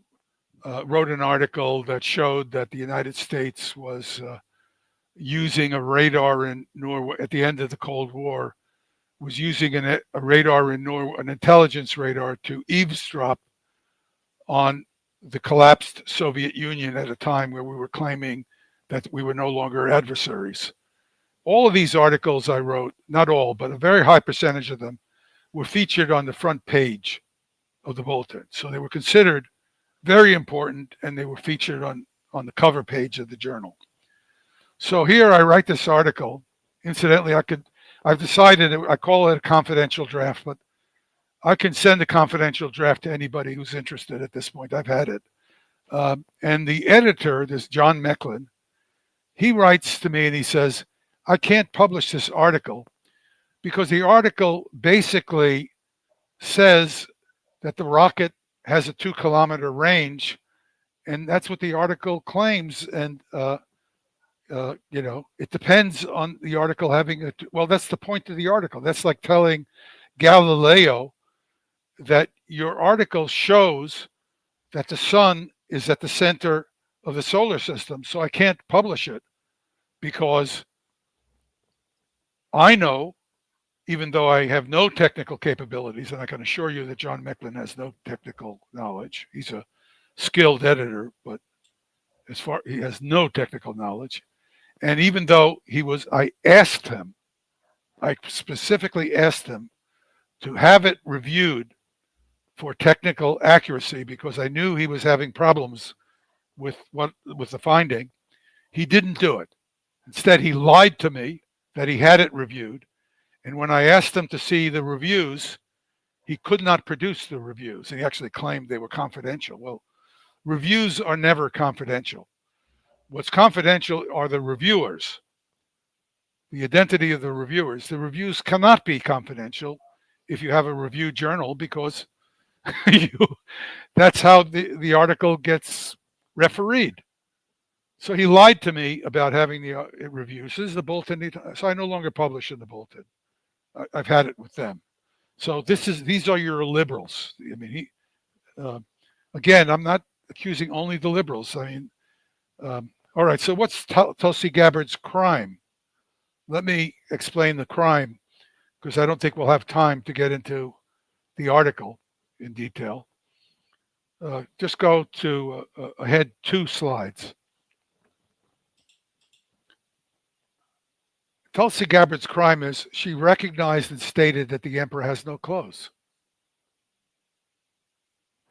wrote an article that showed that the United States was using a radar in Norway at the end of the Cold War, was using a radar in Norway, an intelligence radar, to eavesdrop on the collapsed Soviet Union at a time where we were claiming that we were no longer adversaries. All of these articles I wrote, not all, but a very high percentage of them, were featured on the front page of the Bulletin. So they were considered very important, and they were featured on the cover page of the journal. So here I write this article. Incidentally, I've decided, I call it a confidential draft, but I can send a confidential draft to anybody who's interested at this point. I've had it. And the editor, this John Mecklin, he writes to me and he says, I can't publish this article because the article basically says that the rocket has a 2-kilometer range, and that's what the article claims. And it depends on the article having well, that's the point of the article. That's like telling Galileo that your article shows that the sun is at the center of the solar system. So I can't publish it because I know, even though I have no technical capabilities, and I can assure you that John Mecklin has no technical knowledge. He's a skilled editor, but he has no technical knowledge. And even though I specifically asked him to have it reviewed for technical accuracy because I knew he was having problems with the finding. He didn't do it. Instead, he lied to me that he had it reviewed. And when I asked him to see the reviews, he could not produce the reviews. And he actually claimed they were confidential. Well, reviews are never confidential. What's confidential are the reviewers, the identity of the reviewers. The reviews cannot be confidential if you have a review journal because that's how the article gets refereed. So he lied to me about having the reviews. This is the Bulletin, so I no longer publish in the Bulletin. I've had it with them. So these are your liberals. I mean, again, I'm not accusing only the liberals. I mean, all right. So what's Tulsi Gabbard's crime? Let me explain the crime because I don't think we'll have time to get into the article in detail. Just go to ahead 2 slides. Tulsi Gabbard's crime is she recognized and stated that the emperor has no clothes.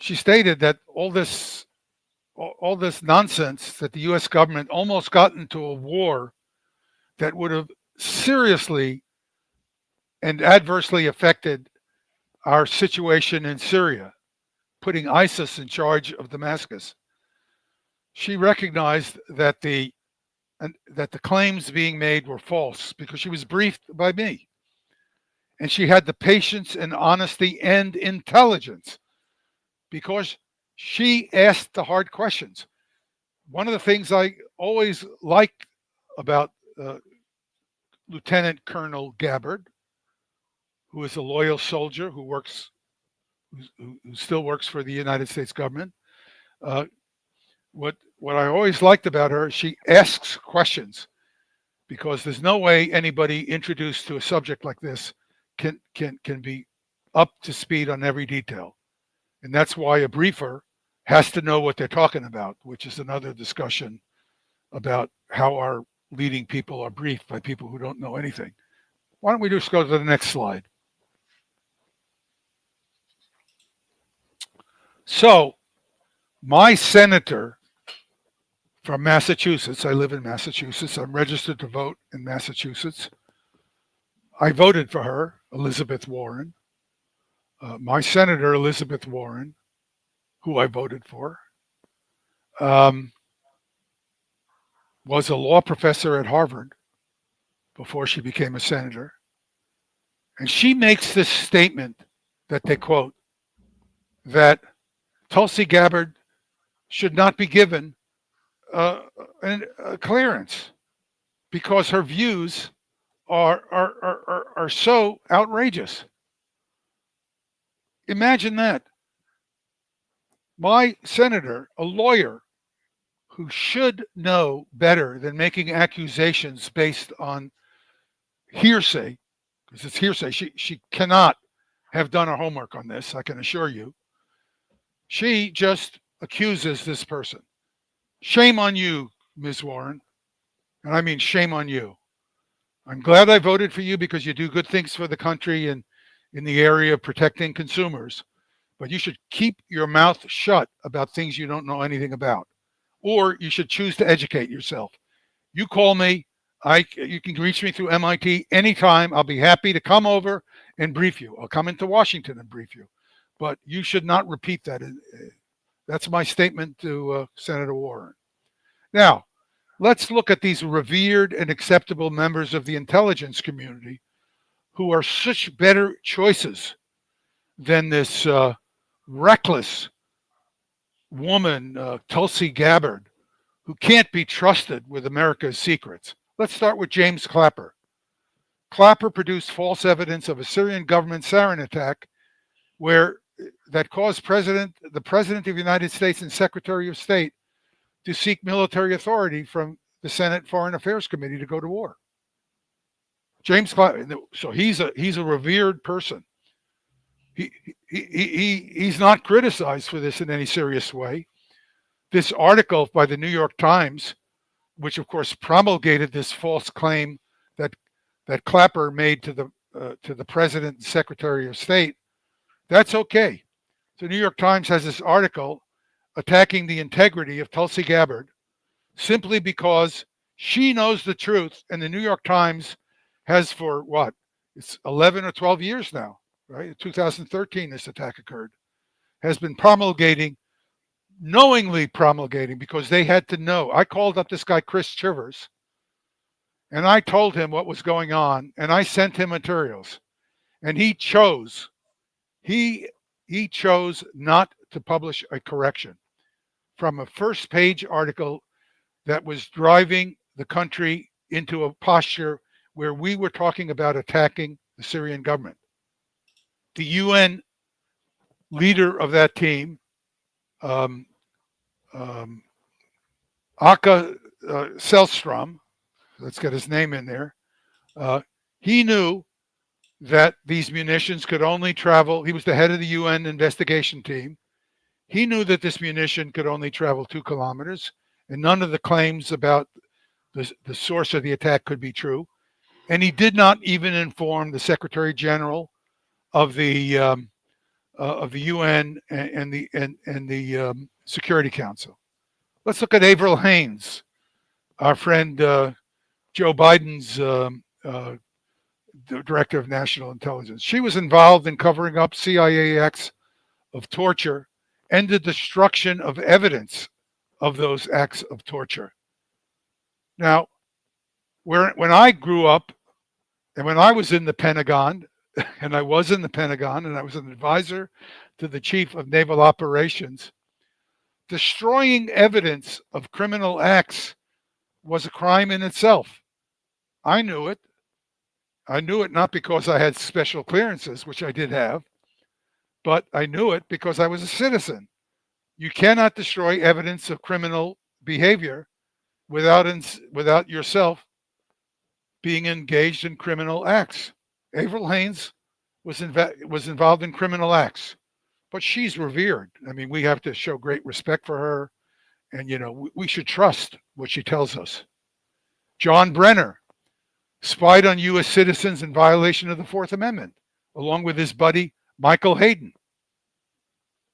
She stated that all this nonsense, that the U.S. government almost got into a war that would have seriously and adversely affected our situation in Syria, putting ISIS in charge of Damascus. She recognized that the that the claims being made were false because she was briefed by me. And she had the patience and honesty and intelligence because she asked the hard questions. One of the things I always liked about Lieutenant Colonel Gabbard, who is a loyal soldier who still works for the United States government, what I always liked about her, she asks questions because there's no way anybody introduced to a subject like this can be up to speed on every detail. And that's why a briefer has to know what they're talking about, which is another discussion about how our leading people are briefed by people who don't know anything. Why don't we just go to the next slide? So, my senator from Massachusetts, I live in Massachusetts, I'm registered to vote in Massachusetts. I voted for her, Elizabeth Warren. My senator, Elizabeth Warren, who I voted for, was a law professor at Harvard before she became a senator. And she makes this statement that they quote, that Tulsi Gabbard should not be given a clearance because her views are so outrageous. Imagine that. My senator, a lawyer who should know better than making accusations based on hearsay, because it's hearsay. She cannot have done her homework on this, I can assure you. She just accuses this person. Shame on you, Ms. Warren. And I mean shame on you. I'm glad I voted for you because you do good things for the country and in the area of protecting consumers. But you should keep your mouth shut about things you don't know anything about. Or you should choose to educate yourself. You call me. You can reach me through MIT anytime. I'll be happy to come over and brief you. I'll come into Washington and brief you. But you should not repeat that. That's my statement to Senator Warren. Now, let's look at these revered and acceptable members of the intelligence community who are such better choices than this reckless woman, Tulsi Gabbard, who can't be trusted with America's secrets. Let's start with James Clapper. Clapper produced false evidence of a Syrian government sarin attack that caused the President of the United States and Secretary of State to seek military authority from the Senate Foreign Affairs Committee to go to war. James Clapper, so he's a revered person. He's not criticized for this in any serious way. This article by the New York Times, which of course promulgated this false claim that Clapper made to the President and Secretary of State, that's okay. The New York Times has this article attacking the integrity of Tulsi Gabbard simply because she knows the truth, and the New York Times has for what? It's 11 or 12 years now, right? In 2013, this attack occurred, has been knowingly promulgating because they had to know. I called up this guy, Chris Chivers, and I told him what was going on, and I sent him materials, and he chose not to publish a correction from a first page article that was driving the country into a posture where we were talking about attacking the Syrian government. The UN leader of that team, Aka Selstrom, let's get his name in there, he knew that these munitions could only travel. He was the head of the UN investigation team. He knew that this munition could only travel 2 kilometers, and none of the claims about the source of the attack could be true. And he did not even inform the Secretary General of the UN and the Security Council. Let's look at Avril Haines, our friend Joe Biden's Director of National Intelligence. She was involved in covering up CIA acts of torture and the destruction of evidence of those acts of torture. Now, when I grew up and when I was in the Pentagon, and I was in the Pentagon and I was an advisor to the Chief of Naval Operations, destroying evidence of criminal acts was a crime in itself. I knew it. I knew it not because I had special clearances, which I did have, but I knew it because I was a citizen. You cannot destroy evidence of criminal behavior without yourself being engaged in criminal acts. Avril Haines was involved in criminal acts, but she's revered. I mean, we have to show great respect for her, and we should trust what she tells us. John Brenner spied on U.S. citizens in violation of the Fourth Amendment, along with his buddy Michael Hayden.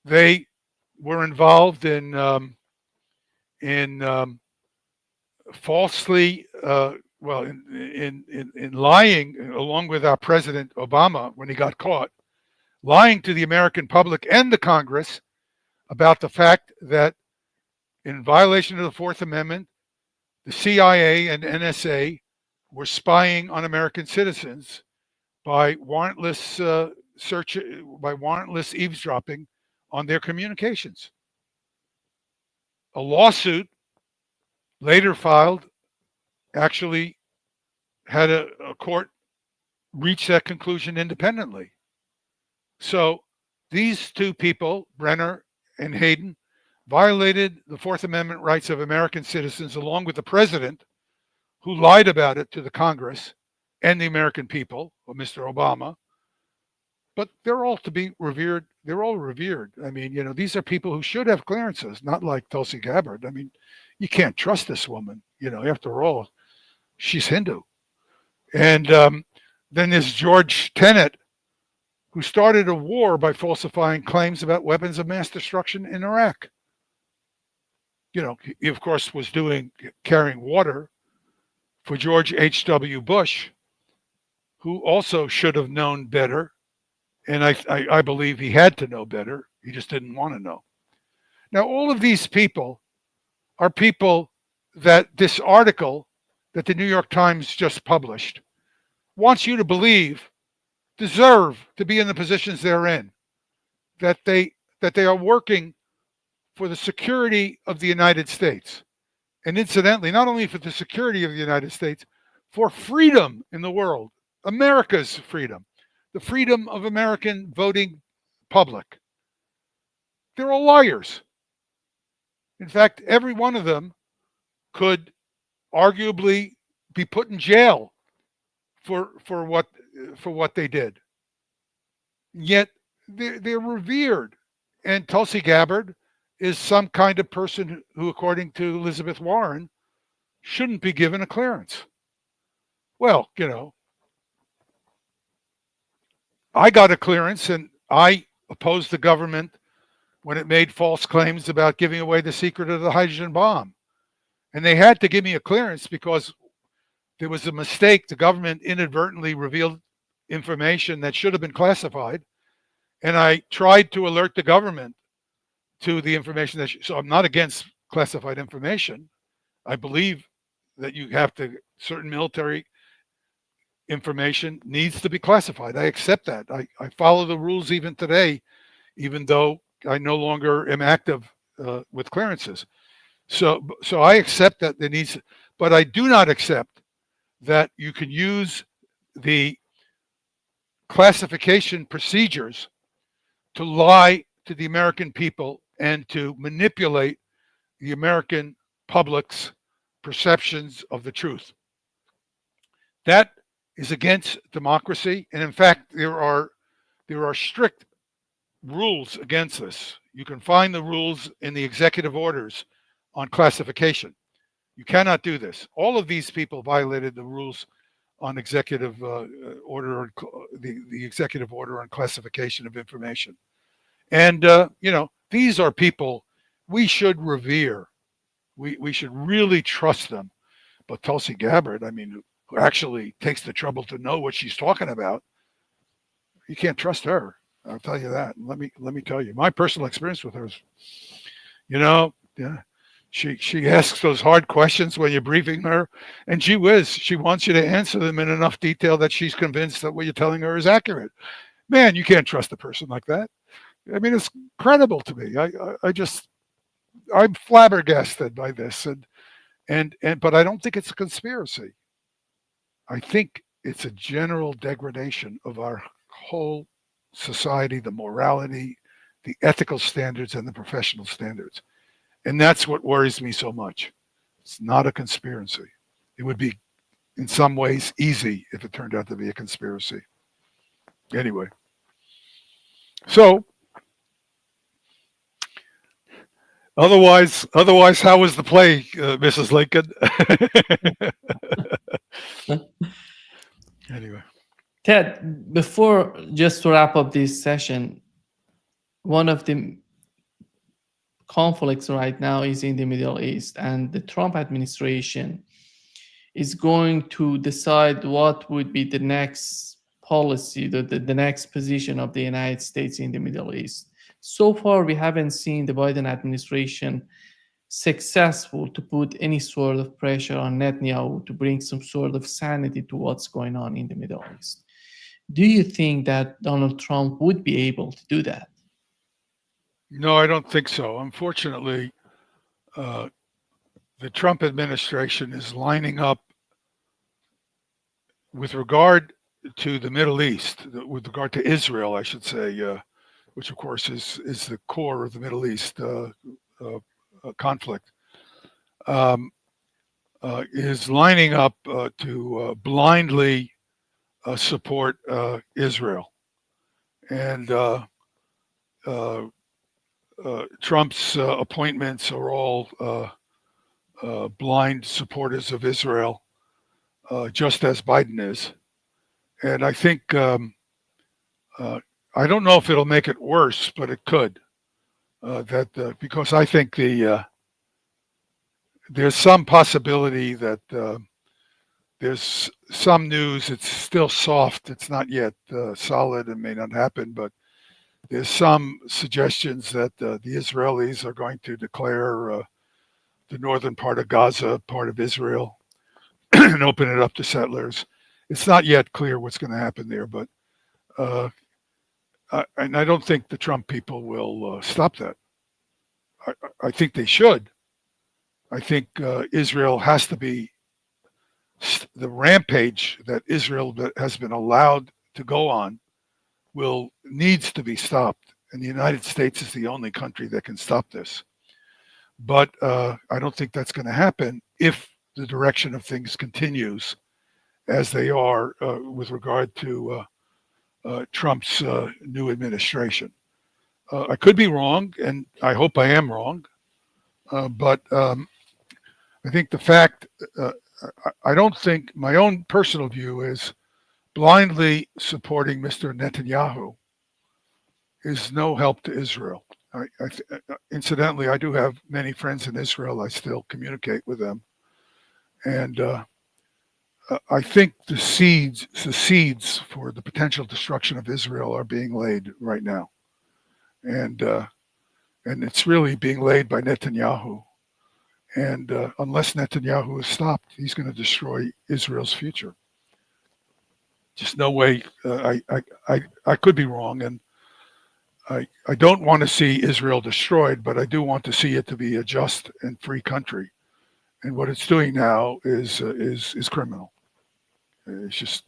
They were involved in falsely, in lying, along with our President Obama when he got caught, lying to the American public and the Congress about the fact that in violation of the Fourth Amendment, the CIA and NSA were spying on American citizens by warrantless by warrantless eavesdropping on their communications. A lawsuit later filed actually had a court reach that conclusion independently. So these two people, Brenner and Hayden, violated the Fourth Amendment rights of American citizens, along with the president, who lied about it to the Congress and the American people, or Mr. Obama. But they're all to be revered. They're all revered. I mean, these are people who should have clearances, not like Tulsi Gabbard. I mean, you can't trust this woman. After all, she's Hindu. And then there's George Tenet, who started a war by falsifying claims about weapons of mass destruction in Iraq. He, of course, was carrying water for George H.W. Bush, who also should have known better. And I believe he had to know better. He just didn't want to know. Now, all of these people are people that this article that the New York Times just published wants you to believe deserve to be in the positions they're in, that they are working for the security of the United States. And incidentally, not only for the security of the United States, for freedom in the world, America's freedom, the freedom of American voting public. They're all liars. In fact, every one of them could arguably be put in jail for what they did. Yet they're revered. And Tulsi Gabbard is some kind of person who, according to Elizabeth Warren, shouldn't be given a clearance. Well, I got a clearance and I opposed the government when it made false claims about giving away the secret of the hydrogen bomb. And they had to give me a clearance because there was a mistake. The government inadvertently revealed information that should have been classified. And I tried to alert the government to the information so I'm not against classified information. I believe that certain military information needs to be classified. I accept that. I follow the rules even today, even though I no longer am active with clearances. So I accept that there needs, but I do not accept that you can use the classification procedures to lie to the American people and to manipulate the American public's perceptions of the truth. That is against democracy. And in fact, there are strict rules against this. You can find the rules in the executive orders on classification. You cannot do this. All of these people violated the rules on executive order, the executive order on classification of information. And, these are people we should revere. We should really trust them. But Tulsi Gabbard, who actually takes the trouble to know what she's talking about, you can't trust her. I'll tell you that. Let me tell you, my personal experience with her is, She asks those hard questions when you're briefing her, and gee whiz, she wants you to answer them in enough detail that she's convinced that what you're telling her is accurate. Man, you can't trust a person like that. I mean, it's credible to me. I'm flabbergasted by this, and but I don't think it's a conspiracy. I think it's a general degradation of our whole society, the morality, the ethical standards, and the professional standards. And that's what worries me so much. It's not a conspiracy. It would be, in some ways, easy if it turned out to be a conspiracy. Anyway, so otherwise, how was the play, Mrs. Lincoln? Anyway, Ted, before, just to wrap up this session, one of the conflicts right now is in the Middle East, and the Trump administration is going to decide what would be the next policy, the next position of the United States in the Middle East. So far, we haven't seen the Biden administration successful to put any sort of pressure on Netanyahu to bring some sort of sanity to what's going on in the Middle East. Do you think that Donald Trump would be able to do that? no, I don't think so. Unfortunately, the Trump administration is lining up with regard to the Middle East, with regard to Israel, I should say, which of course is the core of the Middle East conflict, is lining up to blindly support Israel. And Trump's appointments are all blind supporters of Israel, just as Biden is. And I think, I don't know if it'll make it worse, but it could. Because I think there's some possibility that there's some news. It's still soft. It's not yet solid and may not happen, but there's some suggestions that the Israelis are going to declare the northern part of Gaza part of Israel and open it up to settlers. It's not yet clear what's going to happen there, but and I don't think the Trump people will stop that. I think they should. I think Israel has to be, the rampage that Israel has been allowed to go on needs to be stopped. And the United States is the only country that can stop this. But I don't think that's going to happen if the direction of things continues as they are with regard to Trump's new administration. I could be wrong, and I hope I am wrong. But I think the fact, I don't think, my own personal view is blindly supporting Mr. Netanyahu is no help to Israel. Incidentally, I do have many friends in Israel. I still communicate with them. And I think the seeds for the potential destruction of Israel are being laid right now. And it's really being laid by Netanyahu. And unless Netanyahu is stopped, he's going to destroy Israel's future. Just no way. I could be wrong, and I don't want to see Israel destroyed, but I do want to see it to be a just and free country. And what it's doing now is criminal. It's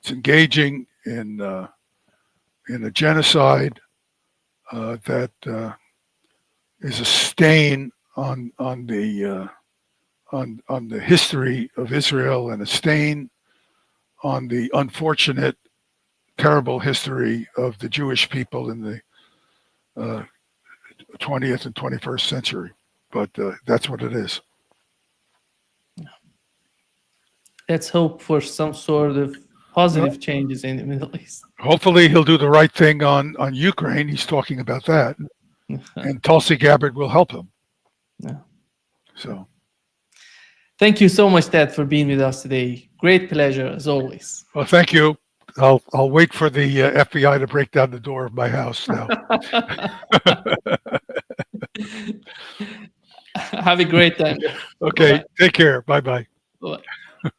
engaging in a genocide that is a stain on the history of Israel and a stain on the unfortunate, terrible history of the Jewish people in the 20th and 21st century. But that's what it is. Let's hope for some sort of positive changes in the Middle East. Hopefully he'll do the right thing on Ukraine. He's talking about that. And Tulsi Gabbard will help him. Yeah. So, thank you so much, Ted, for being with us today. Great pleasure, as always. well, thank you. I'll wait for the FBI to break down the door of my house now. Have a great time. Okay, Bye-bye. take care. Bye-bye. Bye-bye.